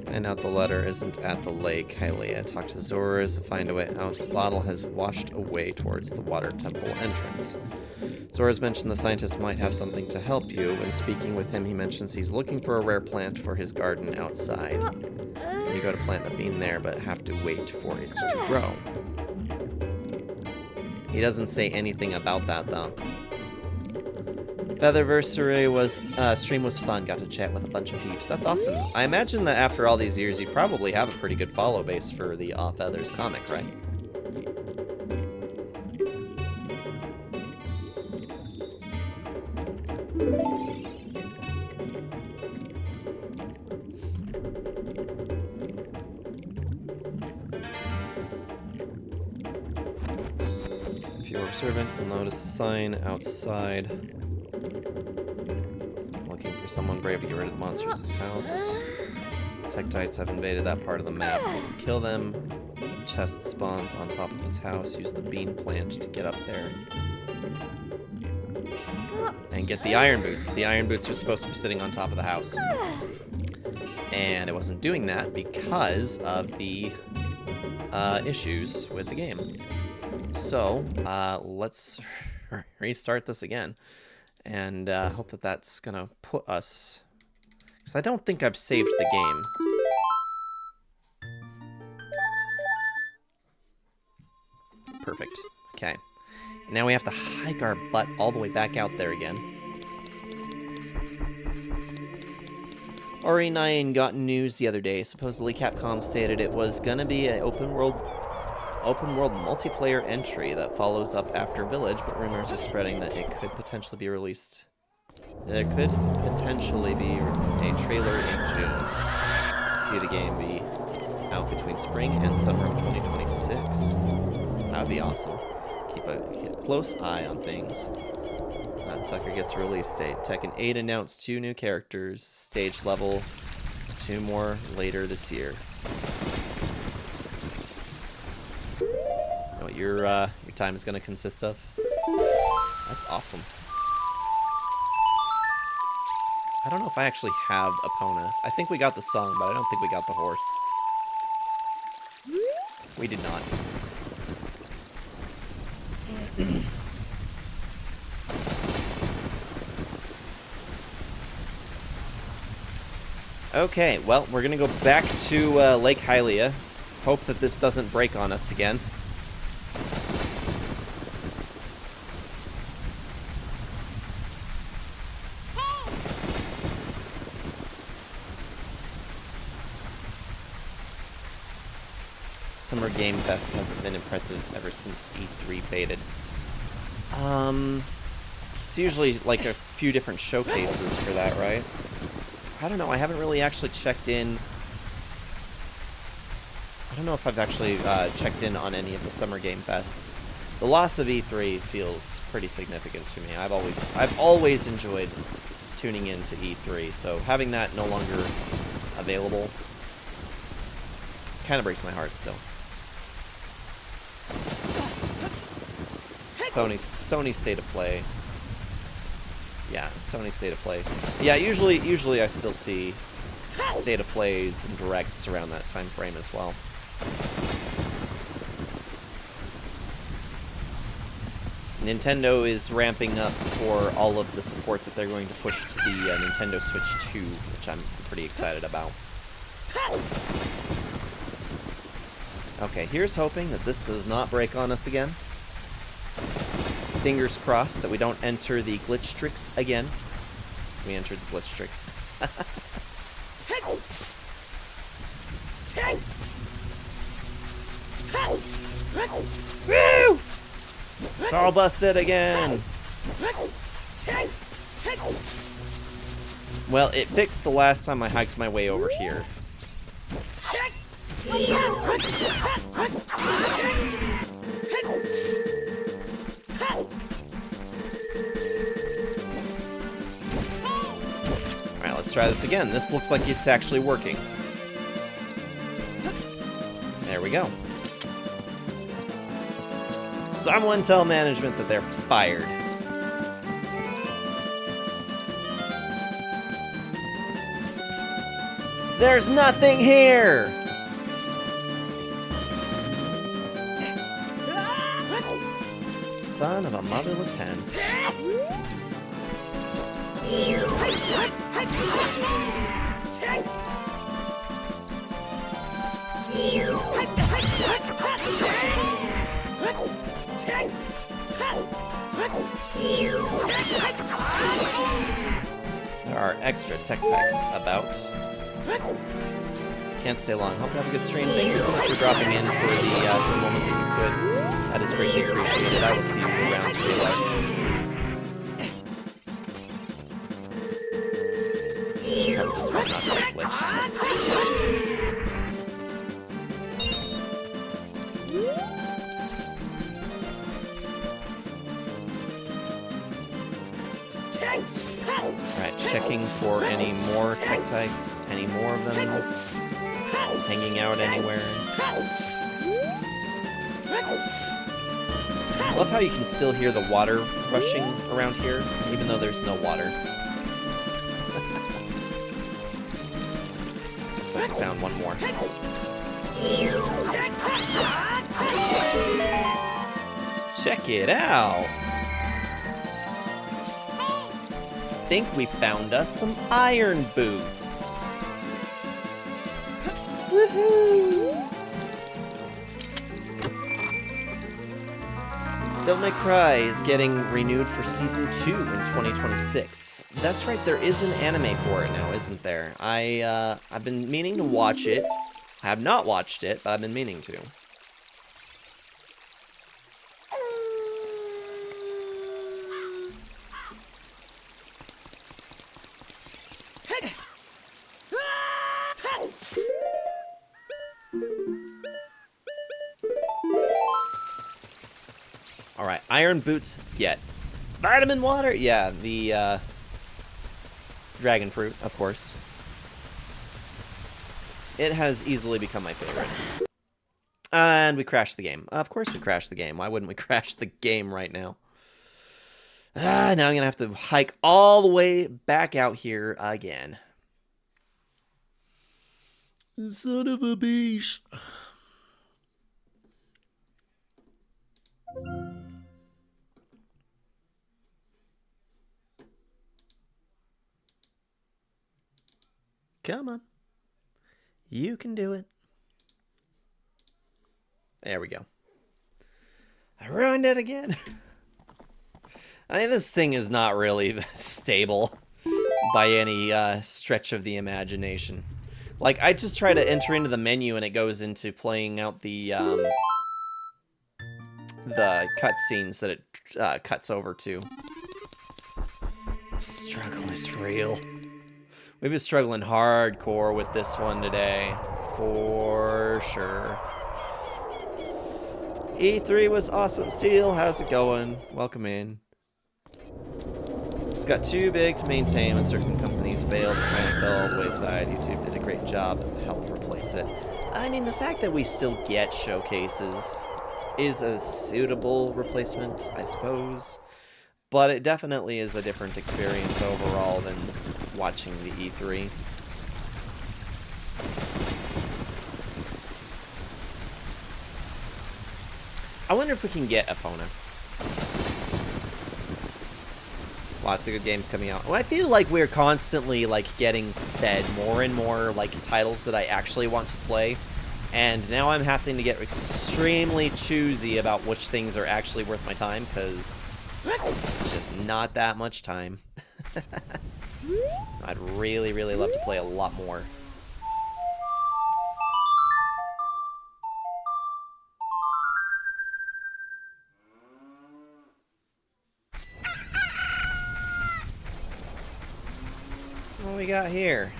A: Find out the letter isn't at the lake. Hylia, talk to Zoras to find a way out. The bottle has washed away towards the water temple entrance. Zoras mentioned the scientist might have something to help you. When speaking with him, he mentions he's looking for a rare plant for his garden outside. You go to plant the bean there, but have to wait for it to grow. He doesn't say anything about that, though. Featherversary stream was fun. Got to chat with a bunch of peeps. That's awesome. I imagine that after all these years, you probably have a pretty good follow base for the Feathers comic, right? If you're observant, you'll notice a sign outside. Looking for someone brave to get rid of the monsters in his house. Tektites have invaded that part of the map. Kill them. Chest spawns on top of his house. Use the bean plant to get up there. And get the iron boots. The iron boots are supposed to be sitting on top of the house. And it wasn't doing that because of the issues with the game. So, let's restart this again. And hope that that's going to put us... because I don't think I've saved the game. Perfect. Okay. Now we have to hike our butt all the way back out there again. RE9 got news the other day. Supposedly Capcom stated it was going to be an open world multiplayer entry that follows up after Village, but rumors are spreading that it could potentially be released. There could potentially be a trailer in June. See the game be out between spring and summer of 2026. That would be awesome. Keep a close eye on things. That sucker gets a release date. Tekken 8 announced 2 new characters, stage level, 2 more later this year. What your time is going to consist of? That's awesome. I don't know if I actually have Epona. I think we got the song, but I don't think we got the horse. We did not. Okay, well, we're gonna go back to Lake Hylia. Hope that this doesn't break on us again. Summer Game Fest hasn't been impressive ever since E3 faded. It's usually like a few different showcases for that, right? I don't know, I haven't really actually checked in. I don't know if I've actually checked in on any of the Summer Game Fests. The loss of E3 feels pretty significant to me. I've always enjoyed tuning into E3, so having that no longer available kind of breaks my heart still. Sony State of Play. Yeah, Sony State of Play. Yeah, usually I still see State of Plays and Directs around that time frame as well. Nintendo is ramping up for all of the support that they're going to push to the Nintendo Switch 2, which I'm pretty excited about. Okay, here's hoping that this does not break on us again. Fingers crossed that we don't enter the glitch-tricks again. We entered the glitch-tricks. Woo! It's all busted again! Well, it fixed the last time I hiked my way over here. Alright, let's try this again. This looks like it's actually working. There we go. Someone tell management that they're fired. There's nothing here! Son of a motherless hen. There are extra tech types about. Can't stay long. Hope you have a good stream. Thank you so much for dropping in for the moment that you could. That is greatly appreciated. I will see you around daylight. Hope this will not get glitched. Alright, checking for any more Tektites, any more of them hanging out anywhere. I love how you can still hear the water rushing around here, even though there's no water. Looks like I found one more. Check it out! I think we found us some iron boots. Woohoo! Devil May Cry is getting renewed for Season 2 in 2026. That's right, there is an anime for it now, isn't there? I've been meaning to watch it. I have not watched it, but I've been meaning to. Alright, iron boots, get. Vitamin water! Yeah, the, dragon fruit, of course. It has easily become my favorite. And we crashed the game. Of course we crashed the game. Why wouldn't we crash the game right now? Now I'm gonna have to hike all the way back out here again. Son of a beast. Come on. You can do it. There we go. I ruined it again. I mean, this thing is not really stable by any stretch of the imagination. Like, I just try to enter into the menu and it goes into playing out the cutscenes that it cuts over to. Struggle is real. We've been struggling hardcore with this one today, for sure. E3 was awesome. Steel, how's it going? Welcome in. It's got too big to maintain when certain companies bailed and kind of fell to the wayside. YouTube did a great job of helping replace it. I mean, the fact that we still get showcases is a suitable replacement, I suppose. But it definitely is a different experience overall than watching the E3. I wonder if we can get Epona. Lots of good games coming out. Well, I feel like we're constantly like getting fed more and more like titles that I actually want to play. And now I'm having to get extremely choosy about which things are actually worth my time, because it's just not that much time. I'd really, really love to play a lot more. What do we got here?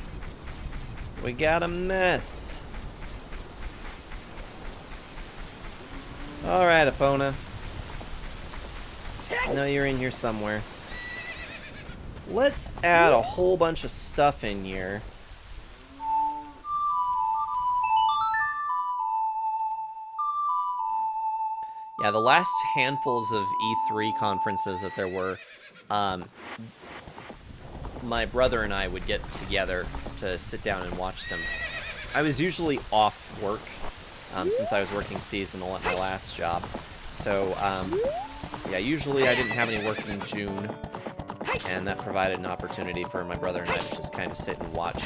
A: We got a mess. Alright, Epona. I know you're in here somewhere. Let's add a whole bunch of stuff in here. Yeah, the last handfuls of E3 conferences that there were, my brother and I would get together to sit down and watch them. I was usually off work, since I was working seasonal at my last job. So, yeah, usually I didn't have any work in June, and that provided an opportunity for my brother and I to just kind of sit and watch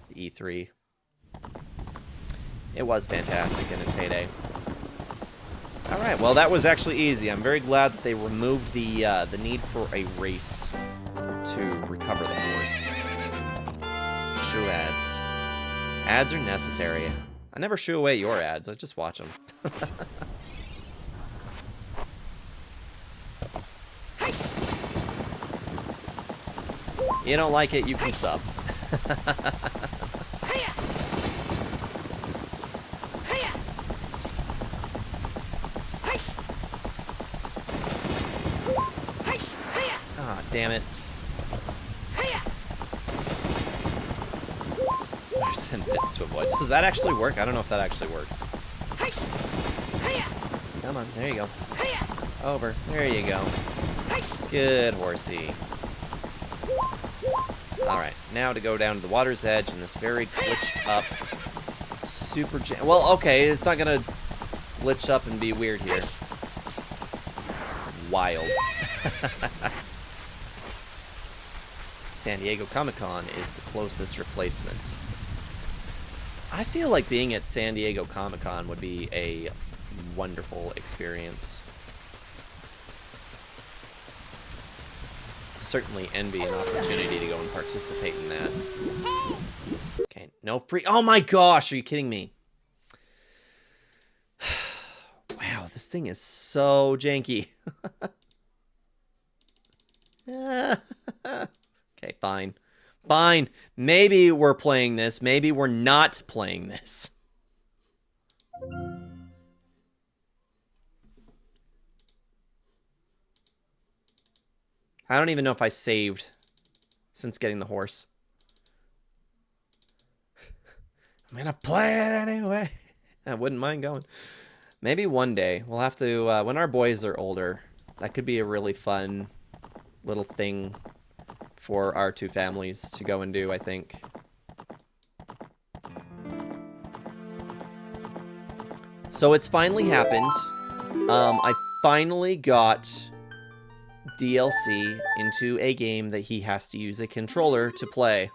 A: the E3. It was fantastic in its heyday. Alright, well that was actually easy. I'm very glad that they removed the need for a race to recover the horse. Shoe ads. Ads are necessary. I never shoo away your ads, I just watch them. You don't like it, you can sub. Ah, damn it. Send bits to avoid. Does that actually work? I don't know if that actually works. Come on, there you go. Over. There you go. Good horsey. Alright, now to go down to the water's edge in this very glitched up, super jam. Well, okay, it's not gonna glitch up and be weird here. Wild. San Diego Comic-Con is the closest replacement. I feel like being at San Diego Comic-Con would be a wonderful experience. Certainly envy an opportunity to go and participate in that. Okay, no free. Oh my gosh, are you kidding me? Wow, this thing is so janky. Okay, fine. Fine. Maybe we're playing this. Maybe we're not playing this. I don't even know if I saved since getting the horse. I'm gonna play it anyway. I wouldn't mind going. Maybe one day. We'll have to, when our boys are older, that could be a really fun little thing for our two families to go and do, I think. So it's finally happened. I finally got DLC into a game that he has to use a controller to play.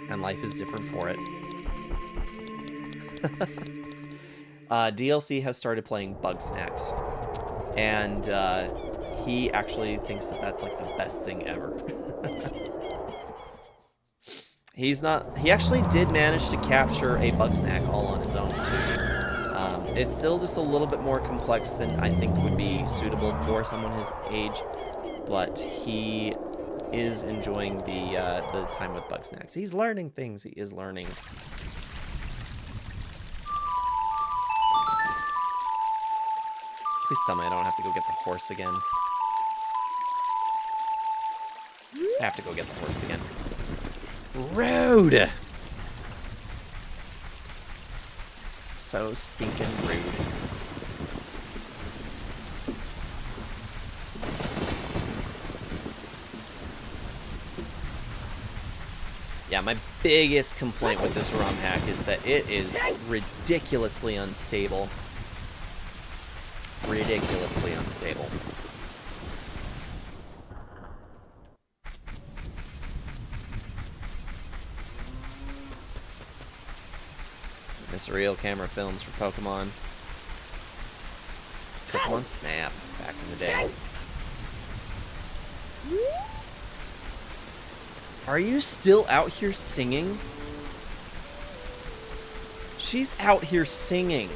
A: And life is different for it. DLC has started playing Bugsnax. And he actually thinks that that's like the best thing ever. He actually did manage to capture a Bugsnax all on his own, too. It's still just a little bit more complex than I think would be suitable for someone his age, but he is enjoying the time with Bugsnax. He's learning things. He is learning. Please tell me I don't have to go get the horse again. I have to go get the horse again. Rude! So stinking rude. Yeah, my biggest complaint with this ROM hack is that it is ridiculously unstable. Ridiculously unstable. Miss Real camera films for Pokemon. Pokemon Snap, back in the day. Are you still out here singing? She's out here singing.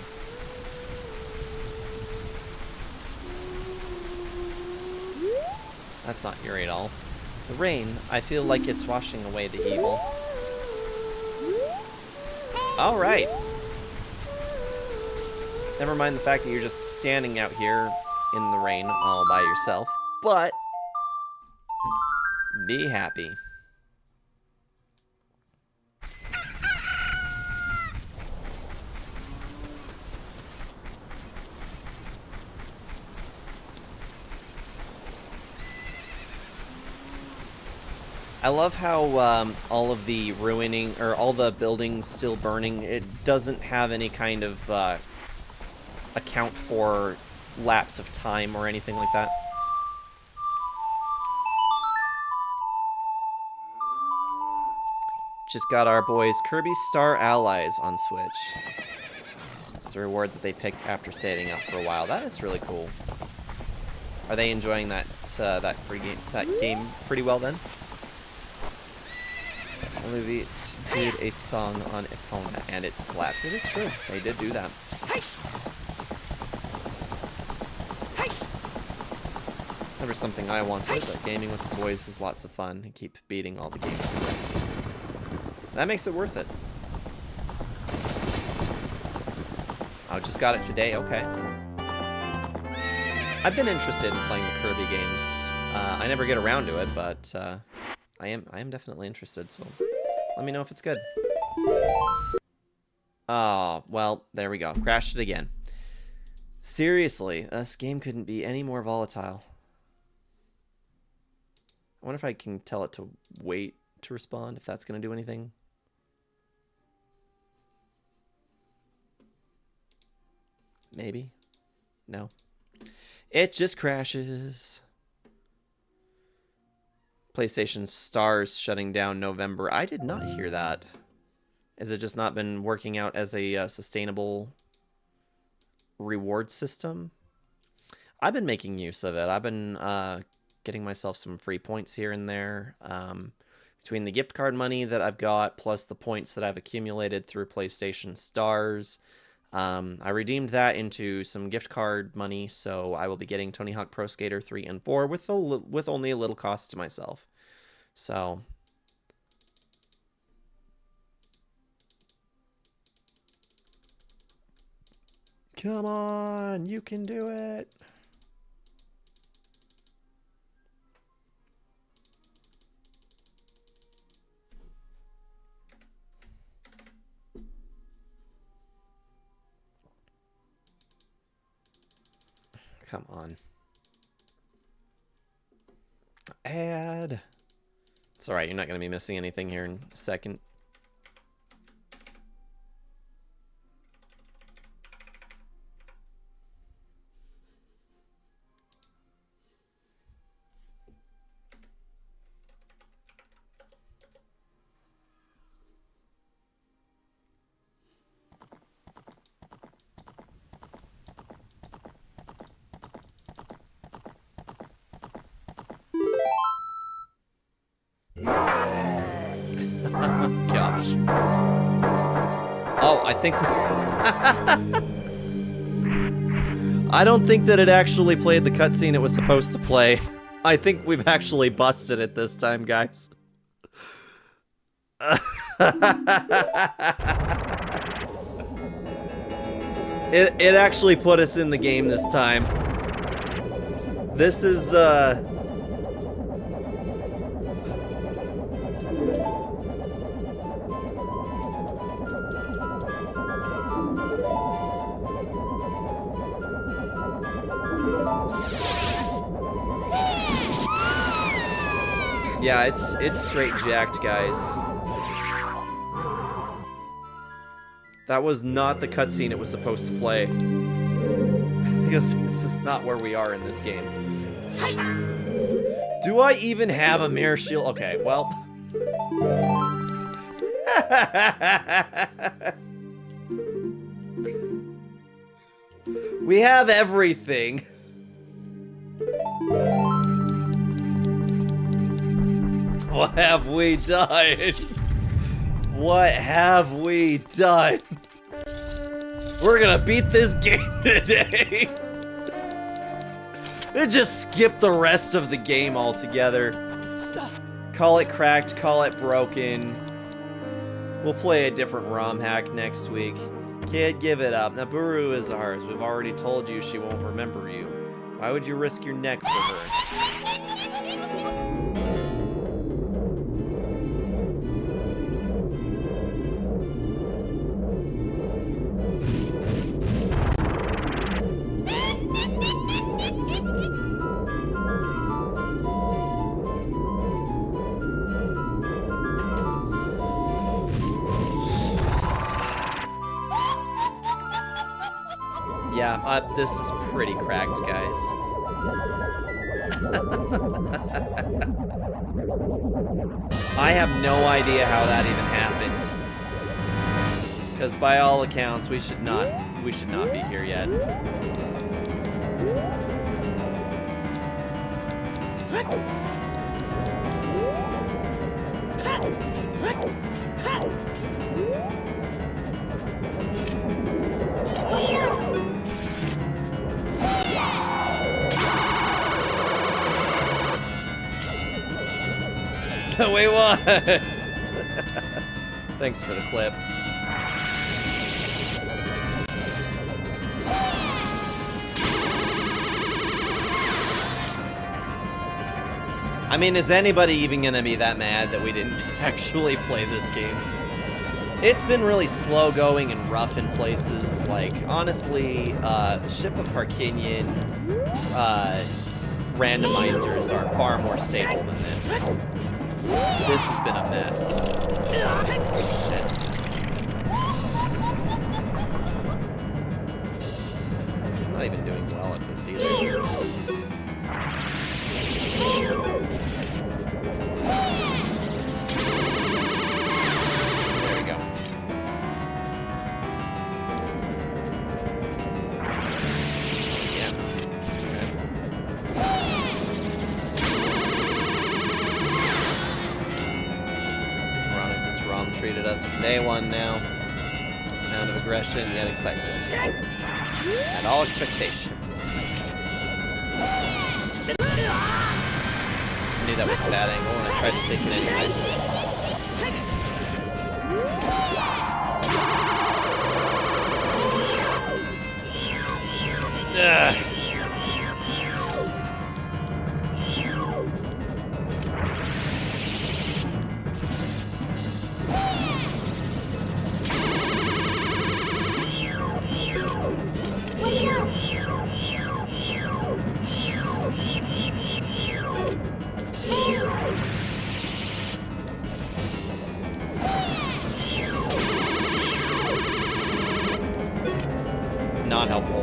A: That's not eerie at all. The rain, I feel like it's washing away the evil. Alright. Never mind the fact that you're just standing out here in the rain all by yourself, but be happy. I love how all of the ruining, or all the buildings still burning, it doesn't have any kind of account for lapse of time or anything like that. Just got our boys Kirby Star Allies on Switch. It's the reward that they picked after saving up for a while. That is really cool. Are they enjoying that game pretty well then? The movie did a song on Epona, and it slaps. It is true. They did do that. Never something I wanted, but gaming with the boys is lots of fun. You keep beating all the games to friends. That makes it worth it. Oh, just got it today? Okay. I've been interested in playing the Kirby games. I never get around to it, but I am definitely interested, so let me know if it's good. Oh, well, there we go. Crashed it again. Seriously, this game couldn't be any more volatile. I wonder if I can tell it to wait to respond, if that's going to do anything. Maybe? No. It just crashes. PlayStation Stars shutting down November. I did not hear that. Has it just not been working out as a sustainable reward system? I've been making use of it. I've been getting myself some free points here and there. Between the gift card money that I've got, plus the points that I've accumulated through PlayStation Stars, I redeemed that into some gift card money, so I will be getting Tony Hawk Pro Skater 3 and 4 with only a little cost to myself. So come on, you can do it. Come on. Add. It's alright, you're not going to be missing anything here in a second. Gosh. Oh, I think... I don't think that it actually played the cutscene it was supposed to play. I think we've actually busted it this time, guys. It actually put us in the game this time. This is, yeah, it's straight jacked, guys. That was not the cutscene it was supposed to play. Because this is not where we are in this game. Do I even have a mirror shield? Okay, well. We have everything. What have we done? What have we done? We're gonna beat this game today. It just skip the rest of the game altogether. Call it cracked, call it broken. We'll play a different ROM hack next week. Kid, give it up. Naburu is ours. We've already told you she won't remember you. Why would you risk your neck for her? Yeah, this is pretty cracked, guys. I have no idea how that even happened. Because by all accounts, we should not be here yet. We won! Thanks for the clip. I mean, is anybody even gonna be that mad that we didn't actually play this game? It's been really slow going and rough in places. Like, honestly, Ship of Harkinian randomizers are far more stable than this. This has been a mess. Shit. I'm not even doing well at this either. There we go. Yeah. Okay. This ROM treated us from day one now. Amount of aggression, yet excitement. And all expectations. I knew that was a bad angle, and I tried to take it anyway. Ugh. Not helpful.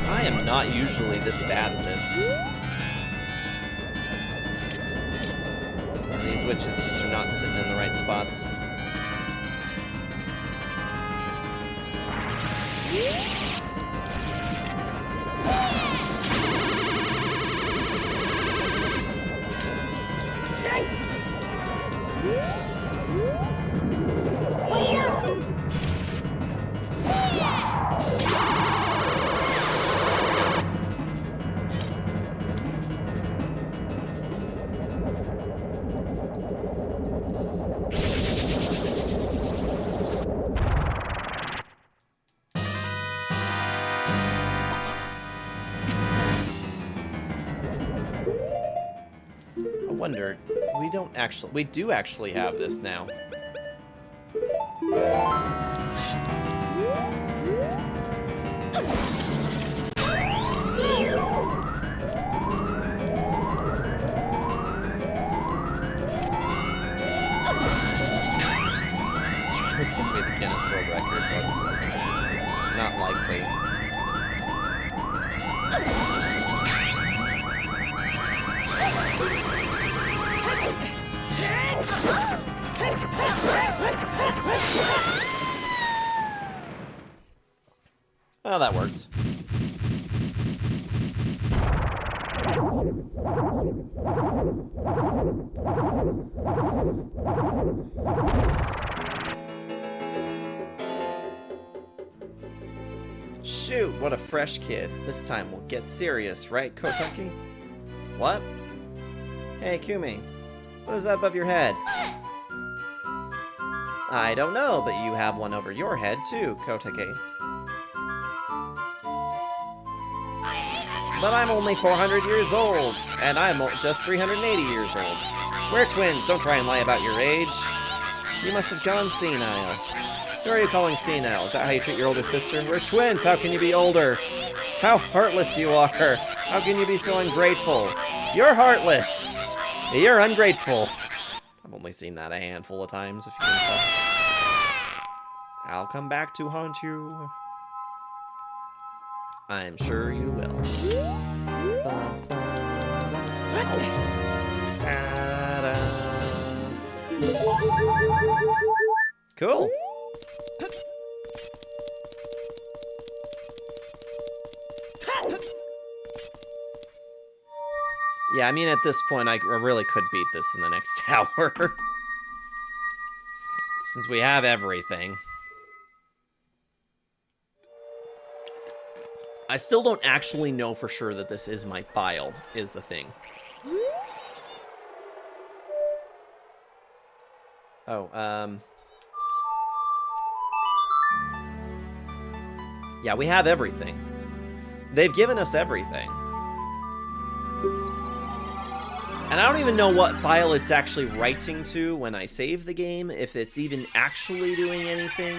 A: I am not usually this bad at this. These witches just are not sitting in the right spot. spots. Wonder, we do actually have this now. It's gonna be the Guinness World Record, but not likely. Well, that worked. Shoot, what a fresh kid. This time we'll get serious, right, Kotaki? What? Hey, Kumi. What is that above your head? I don't know, but you have one over your head, too, Kotaki. But I'm only 400 years old, and I'm just 380 years old. We're twins, don't try and lie about your age. You must have gone senile. Who are you calling senile? Is that how you treat your older sister? We're twins, how can you be older? How heartless you are. How can you be so ungrateful? You're heartless. You're ungrateful. I've only seen that a handful of times, if you can tell. I'll come back to haunt you. I'm sure you will. Cool. Yeah, I mean, at this point, I really could beat this in the next hour. Since we have everything. I still don't actually know for sure that this is my file, is the thing. Oh, yeah, we have everything. They've given us everything. And I don't even know what file it's actually writing to when I save the game, if it's even actually doing anything,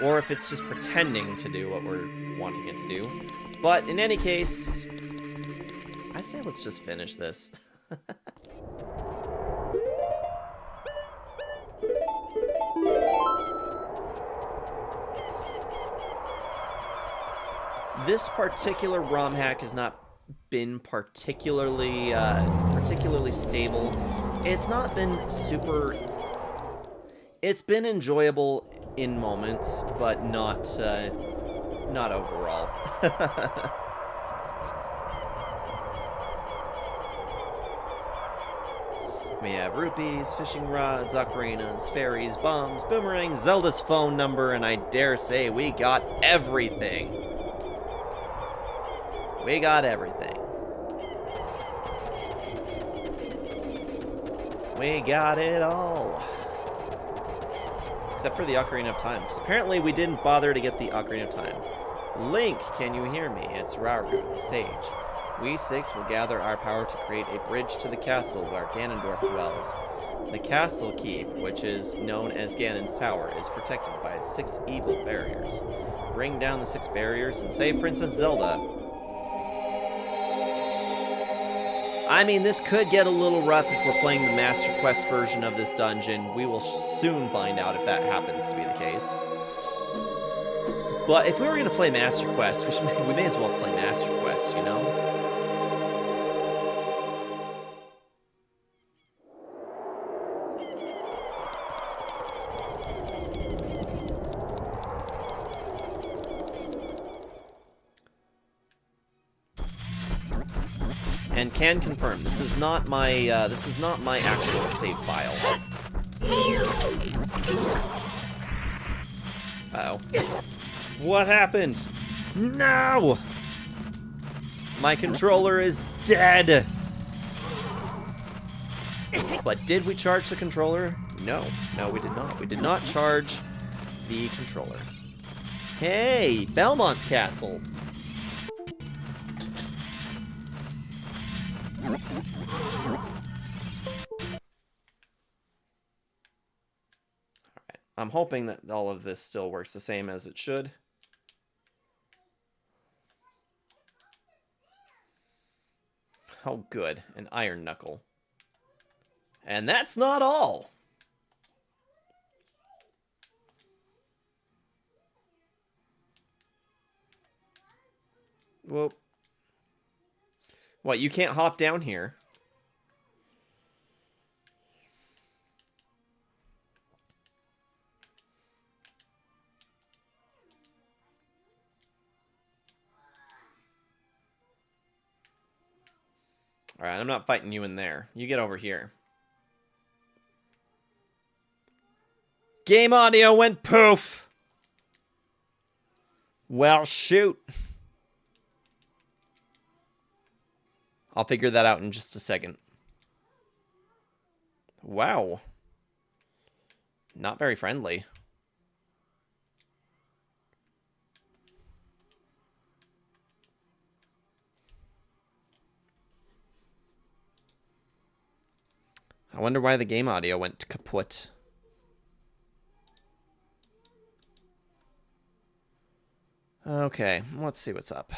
A: or if it's just pretending to do what we're wanting it to do. But in any case, I say let's just finish this. This particular ROM hack has not been particularly stable. It's not been super... It's been enjoyable in moments, but not overall. We have rupees, fishing rods, ocarinas, fairies, bombs, boomerangs, Zelda's phone number, and I dare say we got everything. We got everything. We got it all. Except for the Ocarina of Time. So apparently we didn't bother to get the Ocarina of Time. Link, can you hear me? It's Rauru, the sage. We six will gather our power to create a bridge to the castle where Ganondorf dwells. The castle keep, which is known as Ganon's Tower, is protected by 6 evil barriers. Bring down the 6 barriers and save Princess Zelda. I mean, this could get a little rough if we're playing the Master Quest version of this dungeon. We will soon find out if that happens to be the case. But if we were going to play Master Quest, we may as well play Master Quest, you know? And can confirm, this is not my actual save file. Uh-oh. What happened? No! My controller is dead! But did we charge the controller? No. No, we did not. We did not charge the controller. Hey! Belmont's Castle! Alright. I'm hoping that all of this still works the same as it should. Oh, good. An iron knuckle. And that's not all! Whoop. What, you can't hop down here? Alright, I'm not fighting you in there. You get over here. Game audio went poof! Well, shoot. I'll figure that out in just a second. Wow. Not very friendly. I wonder why the game audio went kaput. Okay, let's see what's up.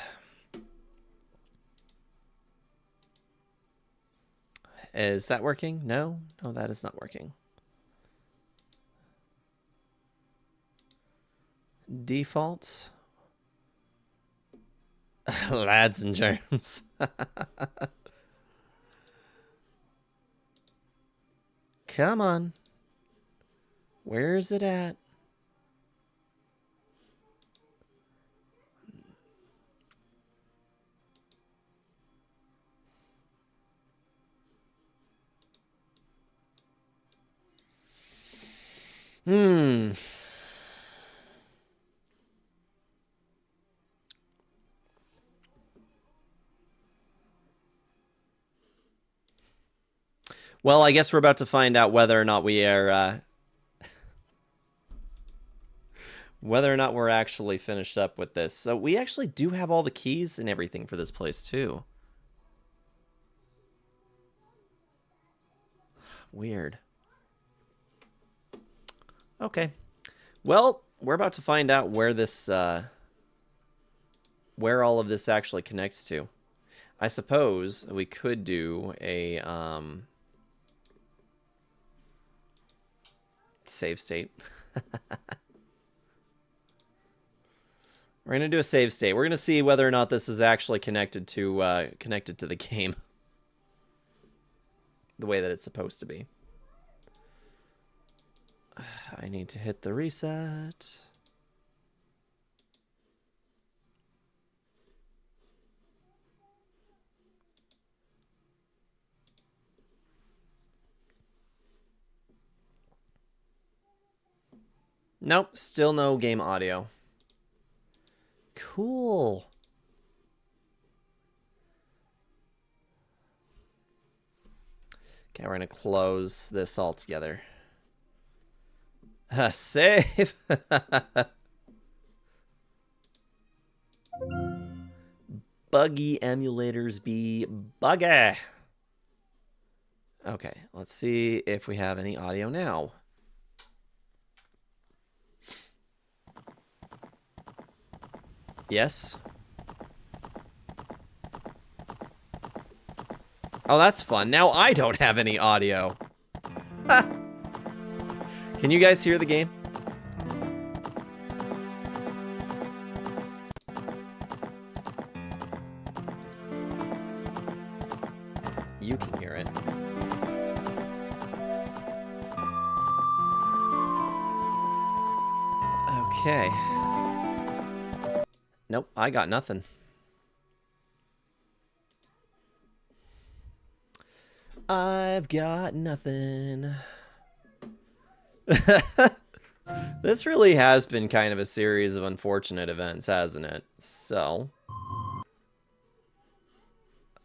A: Is that working? No? No, that is not working. Defaults. Lads and germs. Come on. Where is it at? Well, I guess we're about to find out whether or not we are, whether or not we're actually finished up with this. So we actually do have all the keys and everything for this place, too. Weird. Okay. Well, we're about to find out where this, where all of this actually connects to. I suppose we could do a, save state. We're gonna do a save state. We're gonna see whether or not this is actually connected to the game the way that it's supposed to be. I need to hit the reset. Nope, still no game audio. Cool. Okay, we're gonna close this all together. Save. Buggy emulators be buggy. Okay, let's see if we have any audio now. Yes. Oh, that's fun. Now I don't have any audio. Can you guys hear the game? You can hear it. Okay. Nope, I got nothing. I've got nothing. This really has been kind of a series of unfortunate events, hasn't it? So,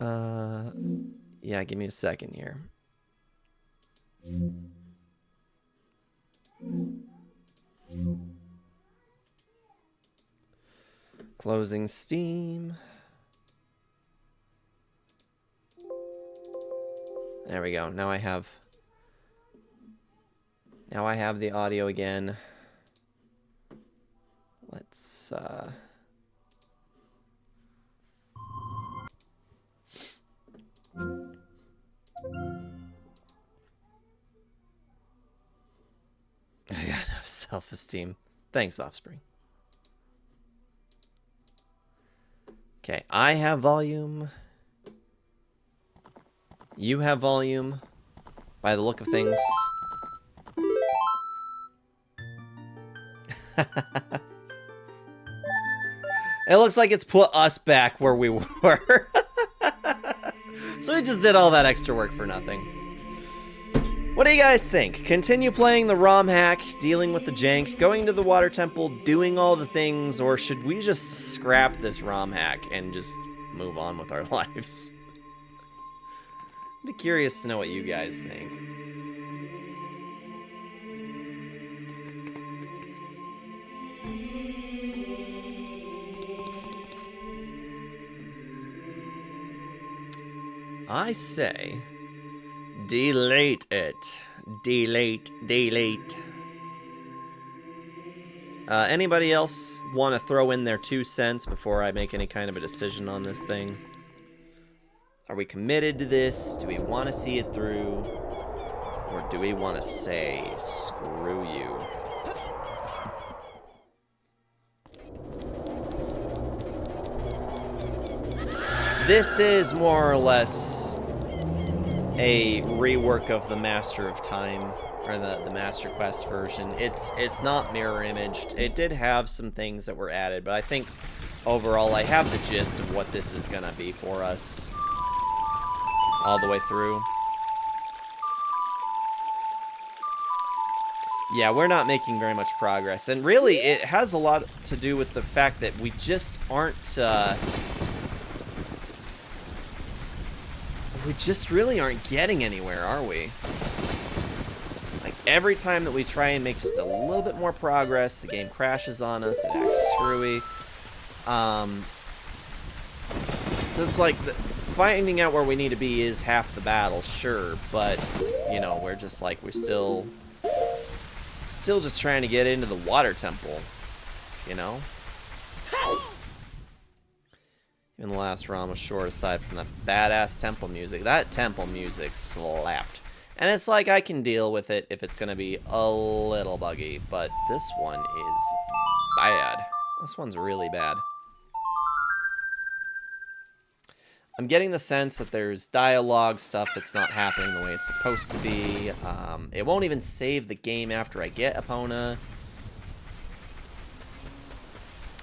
A: yeah, give me a second here. Closing Steam. There we go. Now I have the audio again. Let's I got enough self-esteem. Thanks, Offspring. Okay, I have volume. You have volume. By the look of things. It looks like it's put us back where we were. So we just did all that extra work for nothing. What do you guys think? Continue playing the ROM hack, dealing with the jank, going to the water temple, doing all the things, or should we just scrap this ROM hack and just move on with our lives? I'd be curious to know what you guys think. I say, delete it. Delete. Anybody else want to throw in their 2 cents before I make any kind of a decision on this thing? Are we committed to this? Do we want to see it through? Or do we want to say, screw you? This is more or less a rework of the Master of Time, or the Master Quest version. It's not mirror imaged. It did have some things that were added, but I think overall I have the gist of what this is gonna be for us all the way through. Yeah, we're not making very much progress, and really it has a lot to do with the fact that we just aren't we just really aren't getting anywhere, are we? Like, every time that we try and make just a little bit more progress, the game crashes on us, it acts screwy. It's like, finding out where we need to be is half the battle, sure, but, you know, we're just like, we're still just trying to get into the water temple, you know? Even the last ROM was short, aside from that badass temple music. That temple music slapped. And it's like, I can deal with it if it's gonna be a little buggy, but this one is bad. This one's really bad. I'm getting the sense that there's dialogue stuff that's not happening the way it's supposed to be. It won't even save the game after I get Epona.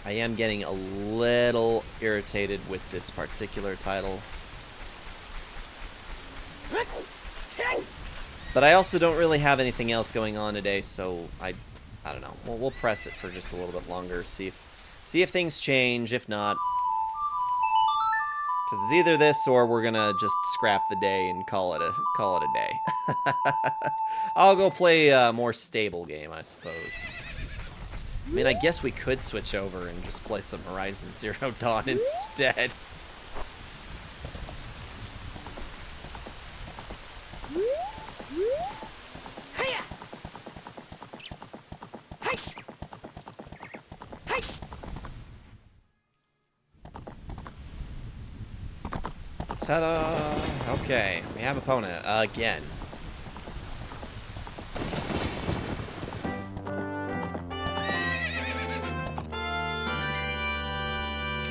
A: I am getting a little irritated with this particular title. But I also don't really have anything else going on today, so I don't know. We'll press it for just a little bit longer, see if things change. If not, because it's either this or we're gonna just scrap the day and call it a day. I'll go play a more stable game, I suppose. I mean, I guess we could switch over and just play some Horizon Zero Dawn instead. Ta-da! Okay, we have Epona again.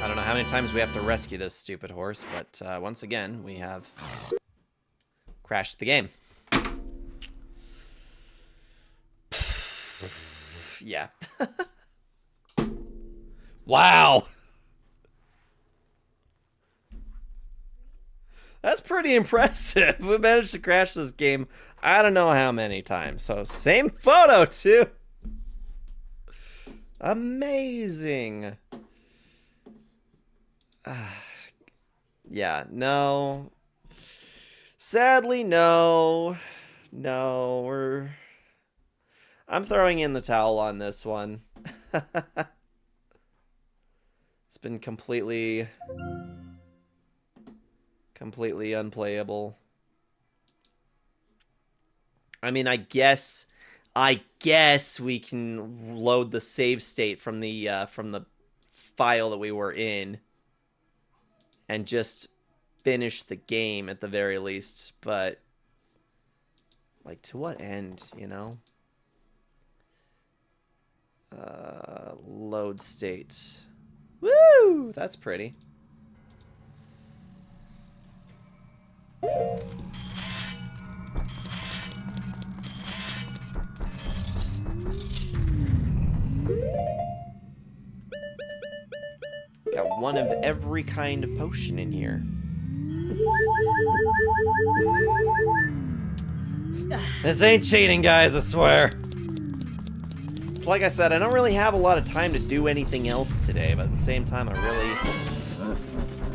A: I don't know how many times we have to rescue this stupid horse, but once again, we have crashed the game. Yeah. Wow! That's pretty impressive. We managed to crash this game I don't know how many times. So same photo too. Amazing. Yeah, no. Sadly, no. No, I'm throwing in the towel on this one. It's been completely unplayable. I mean, I guess we can load the save state from the file that we were in and just finish the game at the very least, but like, to what end, you know? Load state. Woo! That's pretty. Got one of every kind of potion in here. This ain't cheating, guys, I swear. It's like I said, I don't really have a lot of time to do anything else today, but at the same time, I'm really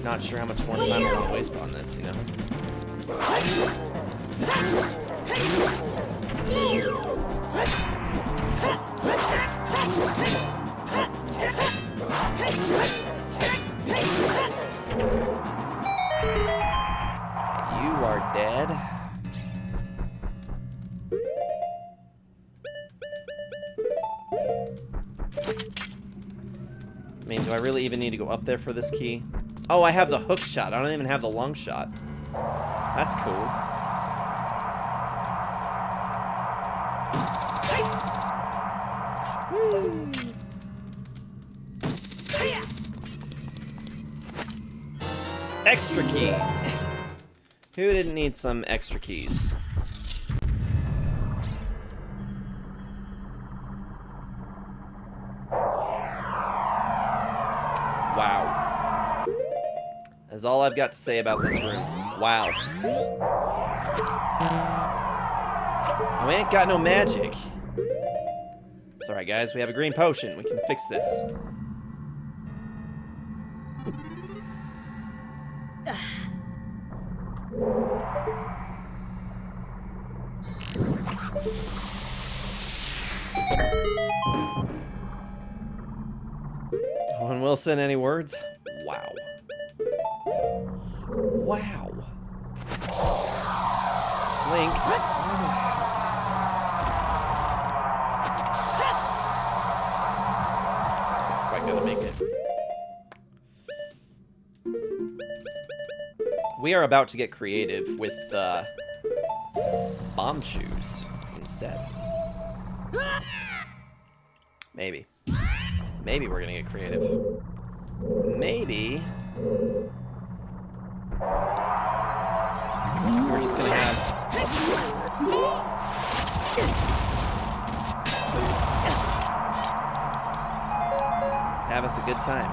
A: not sure how much more time I want to waste on this, you know? You are dead. I mean, do I really even need to go up there for this key? Oh, I have the hook shot. I don't even have the long shot. That's cool. Woo. Extra keys. Who didn't need some extra keys? Wow. That's all I've got to say about this room. Wow. Oh, we ain't got no magic. It's alright, guys. We have a green potion. We can fix this. Owen Wilson, any words? Wow. Wow. Link. It's not quite gonna make it. We are about to get creative with bomb shoes instead. Maybe. Maybe we're gonna get creative. Maybe we're just gonna have us a good time.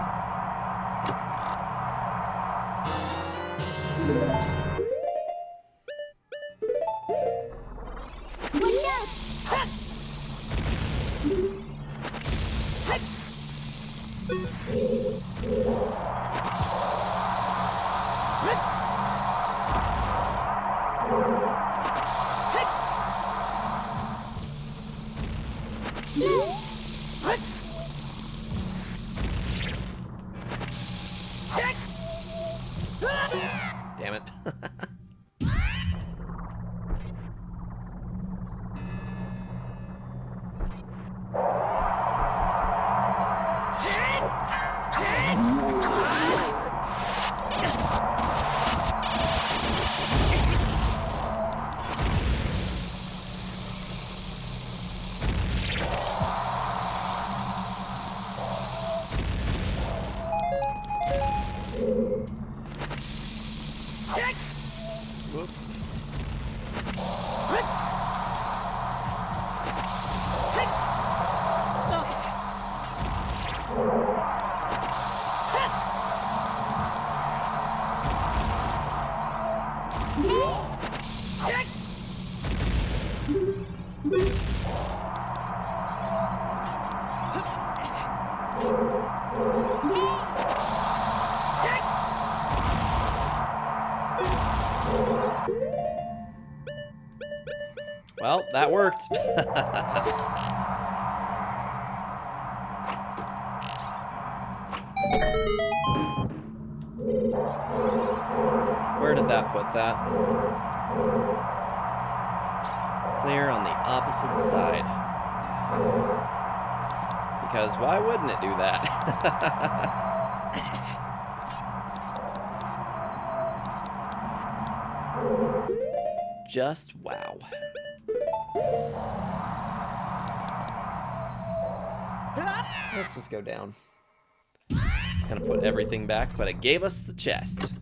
A: Damn it. worked. Where did that put that? Clear on the opposite side. Because why wouldn't it do that? Just wow. Let's just go down. It's gonna put everything back, but it gave us the chest.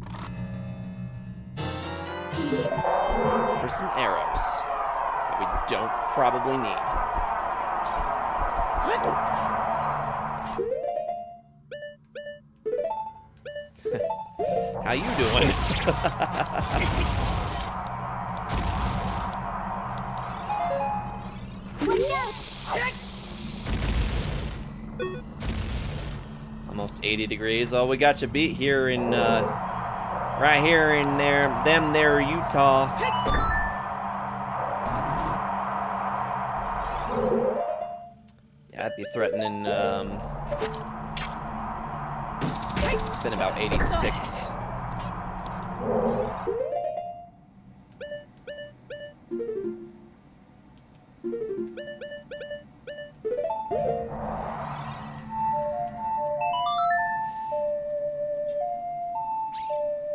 A: For some arrows that we don't probably need. How you doing? Almost 80 degrees. Oh, we got you beat here in, right here in there, Utah. Yeah, I'd be threatening, it's been about 86.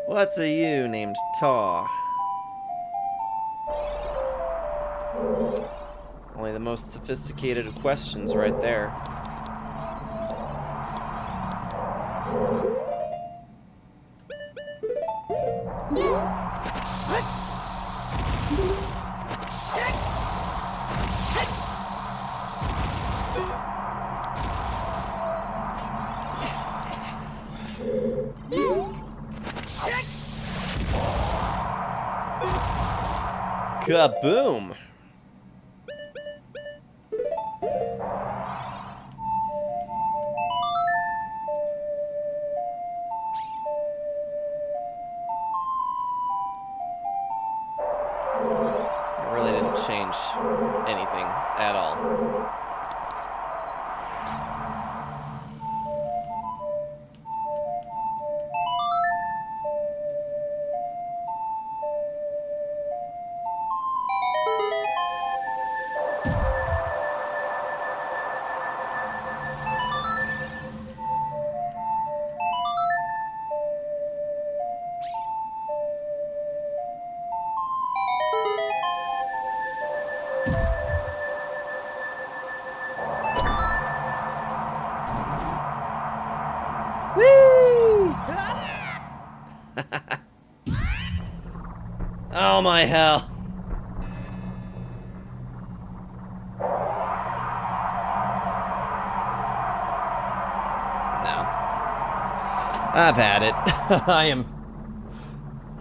A: What's a you named Taw? Only the most sophisticated of questions right there. Kaboom! It really didn't change anything at all. Whee! Oh my hell. No. I've had it. I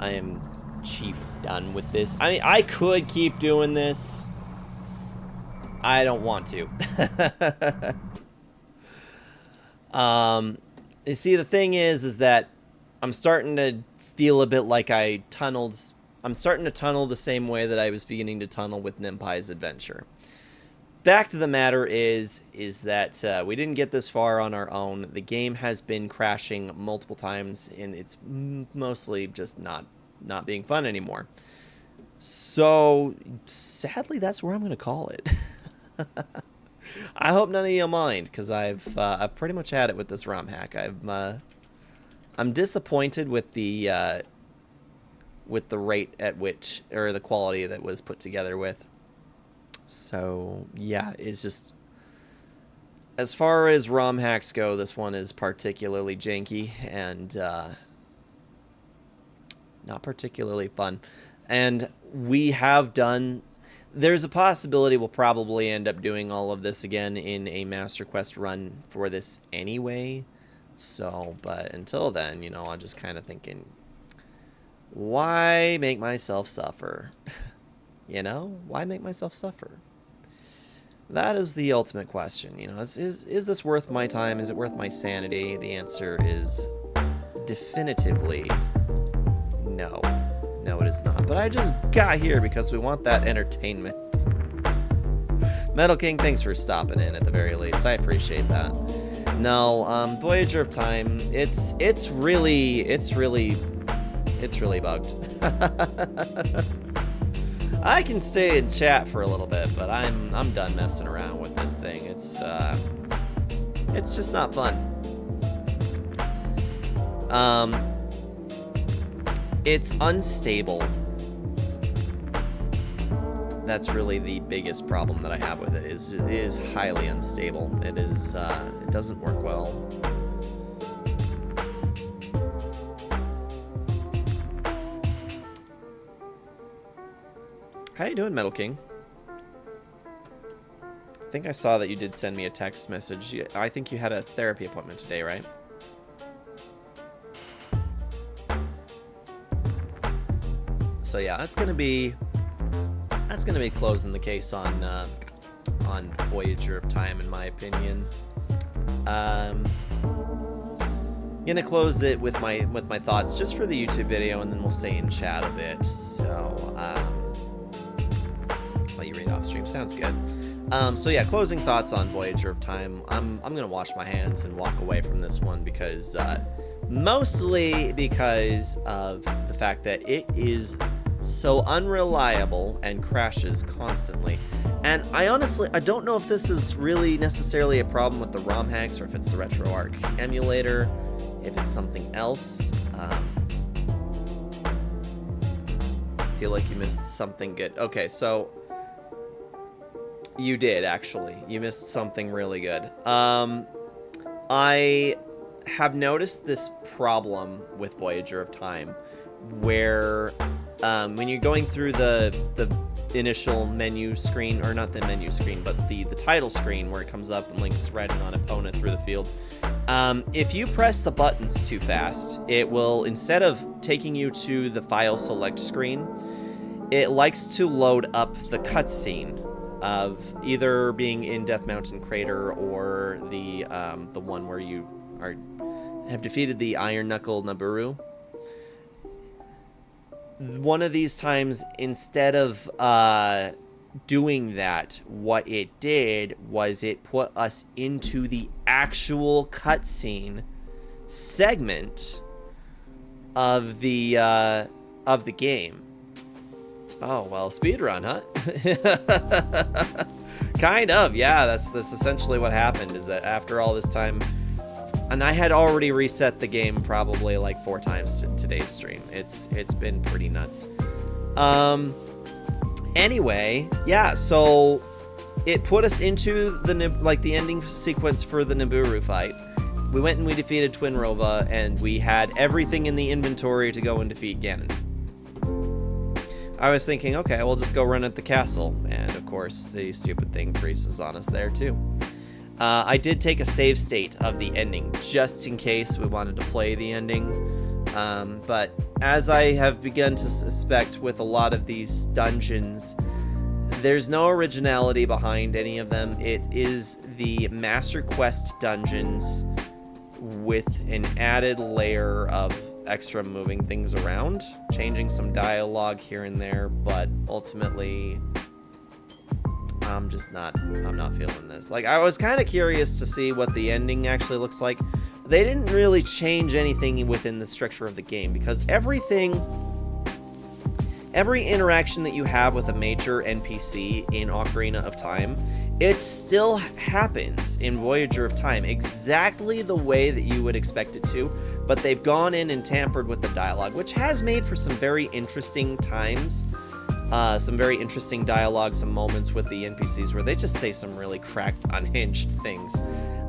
A: am chief done with this. I mean, I could keep doing this. I don't want to. You see, the thing is that I'm starting to feel a bit like I'm starting to tunnel the same way that I was beginning to tunnel with Nimpai's adventure. Fact of the matter is that we didn't get this far on our own. The game has been crashing multiple times, and it's mostly just not being fun anymore. So, sadly, that's where I'm going to call it. I hope none of you mind, because I've pretty much had it with this ROM hack. I'm disappointed with the rate at which, or the quality that was put together with. So yeah, it's just, as far as ROM hacks go, this one is particularly janky and not particularly fun. And we have done. There's a possibility we'll probably end up doing all of this again in a Master Quest run for this anyway. So, but until then, you know, I'm just kind of thinking, why make myself suffer? You know, why make myself suffer? That is the ultimate question. You know, is this worth my time? Is it worth my sanity? The answer is definitively no. No, it is not. But I just got here because we want that entertainment. Metal King, thanks for stopping in at the very least. I appreciate that. No, Voyager of Time, it's really bugged. I can stay in chat for a little bit, but I'm done messing around with this thing. It's just not fun. It's unstable. That's really the biggest problem that I have with it. It is highly unstable. It doesn't work well. How you doing, Metal King? I think I saw that you did send me a text message. I think you had a therapy appointment today, right? So yeah, that's gonna be closing the case on Voyager of Time, in my opinion. Gonna close it with my thoughts just for the YouTube video, and then we'll stay in chat a bit. So let you read off stream. Sounds good. So yeah, closing thoughts on Voyager of Time. I'm gonna wash my hands and walk away from this one because mostly because of the fact that it is so unreliable and crashes constantly. And I don't know if this is really necessarily a problem with the ROM hacks, or if it's the RetroArch emulator, if it's something else. I feel like you missed something good. Okay, so you did, actually. You missed something really good. I have noticed this problem with Voyager of Time where when you're going through the initial menu screen, or not the menu screen, but the title screen where it comes up and Link's riding on Epona through the field, if you press the buttons too fast, it will, instead of taking you to the file select screen, it likes to load up the cutscene of either being in Death Mountain Crater or the one where you have defeated the Iron Knuckle Naburu. One of these times, instead of doing that, what it did was it put us into the actual cutscene segment of the game. Oh, well, speedrun, huh? Kind of, yeah, that's essentially what happened, is that after all this time, and I had already reset the game probably like 4 times in today's stream. It's been pretty nuts. Anyway, yeah, so it put us into the ending sequence for the Nibiru fight. We went and we defeated Twinrova, and we had everything in the inventory to go and defeat Ganon. I was thinking, okay, we'll just go run at the castle, and of course the stupid thing freezes on us there too. I did take a save state of the ending, just in case we wanted to play the ending. But as I have begun to suspect with a lot of these dungeons, there's no originality behind any of them. It is the Master Quest dungeons with an added layer of extra moving things around, changing some dialogue here and there, but ultimately I'm not feeling this. Like, I was kind of curious to see what the ending actually looks like. They didn't really change anything within the structure of the game, because every interaction that you have with a major NPC in Ocarina of Time, it still happens in Voyager of Time exactly the way that you would expect it to, but they've gone in and tampered with the dialogue, which has made for some very interesting times. Some very interesting dialogue, some moments with the NPCs where they just say some really cracked, unhinged things.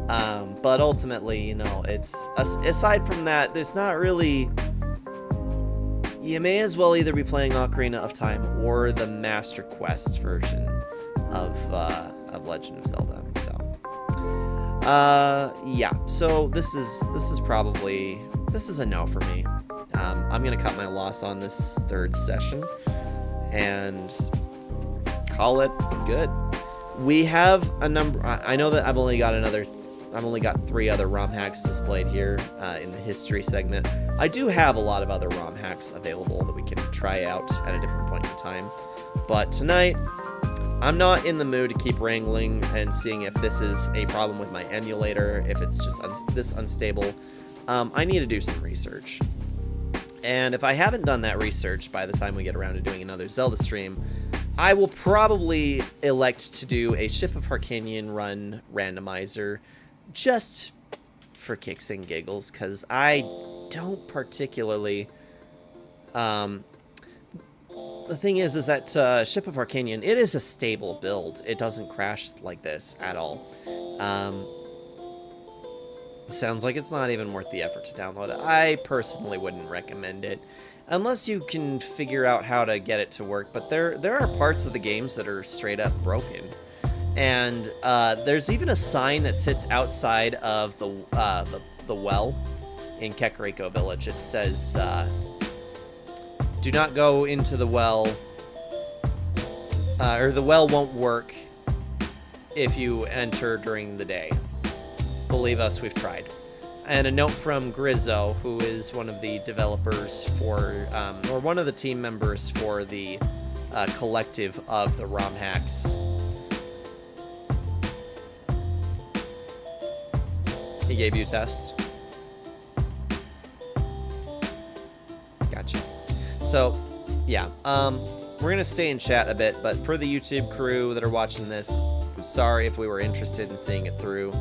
A: But ultimately, you know, it's aside from that, there's not really. You may as well either be playing Ocarina of Time or the Master Quest version of Legend of Zelda. So, yeah. So this is a no for me. I'm gonna cut my loss on this 3rd session and call it good. We have a number. I know that I've only got 3 other ROM hacks displayed here in the history segment. I do have a lot of other ROM hacks available that we can try out at a different point in time. But tonight, I'm not in the mood to keep wrangling and seeing if this is a problem with my emulator, if it's just this unstable. I need to do some research. And if I haven't done that research by the time we get around to doing another Zelda stream, I will probably elect to do a Ship of Harkinian run randomizer just for kicks and giggles, because I don't particularly... the thing is that Ship of Harkinian, it is a stable build. It doesn't crash like this at all. Sounds like it's not even worth the effort to download it. I personally wouldn't recommend it unless you can figure out how to get it to work. But there are parts of the games that are straight up broken, and there's even a sign that sits outside of the well in Kakariko Village. It says, "Do not go into the well, or the well won't work if you enter during the day. Believe us, we've tried." And a note from Grizzo, who is one of the developers for, or one of the team members for the collective of the ROM hacks. He gave you a test? Gotcha. So, yeah, we're going to stay in chat a bit, but for the YouTube crew that are watching this, I'm sorry if we were interested in seeing it through.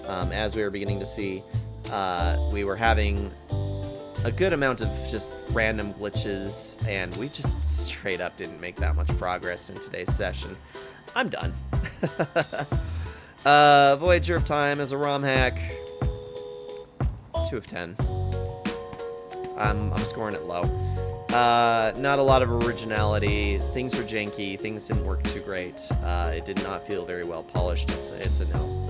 A: As we were beginning to see, we were having a good amount of just random glitches, and we just straight up didn't make that much progress in today's session. I'm done. Voyager of Time is a ROM hack. 2 of 10. I'm scoring it low. Not a lot of originality. Things were janky. Things didn't work too great. It did not feel very well polished. It's a no.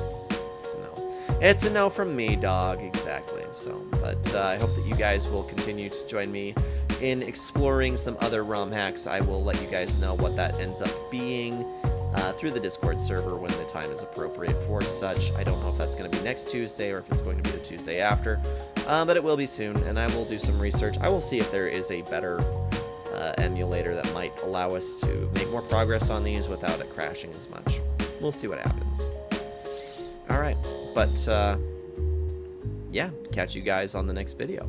A: It's a no from me, dog. Exactly. So, but I hope that you guys will continue to join me in exploring some other ROM hacks. I will let you guys know what that ends up being through the Discord server when the time is appropriate for such. I don't know if that's going to be next Tuesday or if it's going to be the Tuesday after, but it will be soon, and I will do some research. I will see if there is a better emulator that might allow us to make more progress on these without it crashing as much. We'll see what happens. All right. But, yeah, catch you guys on the next video.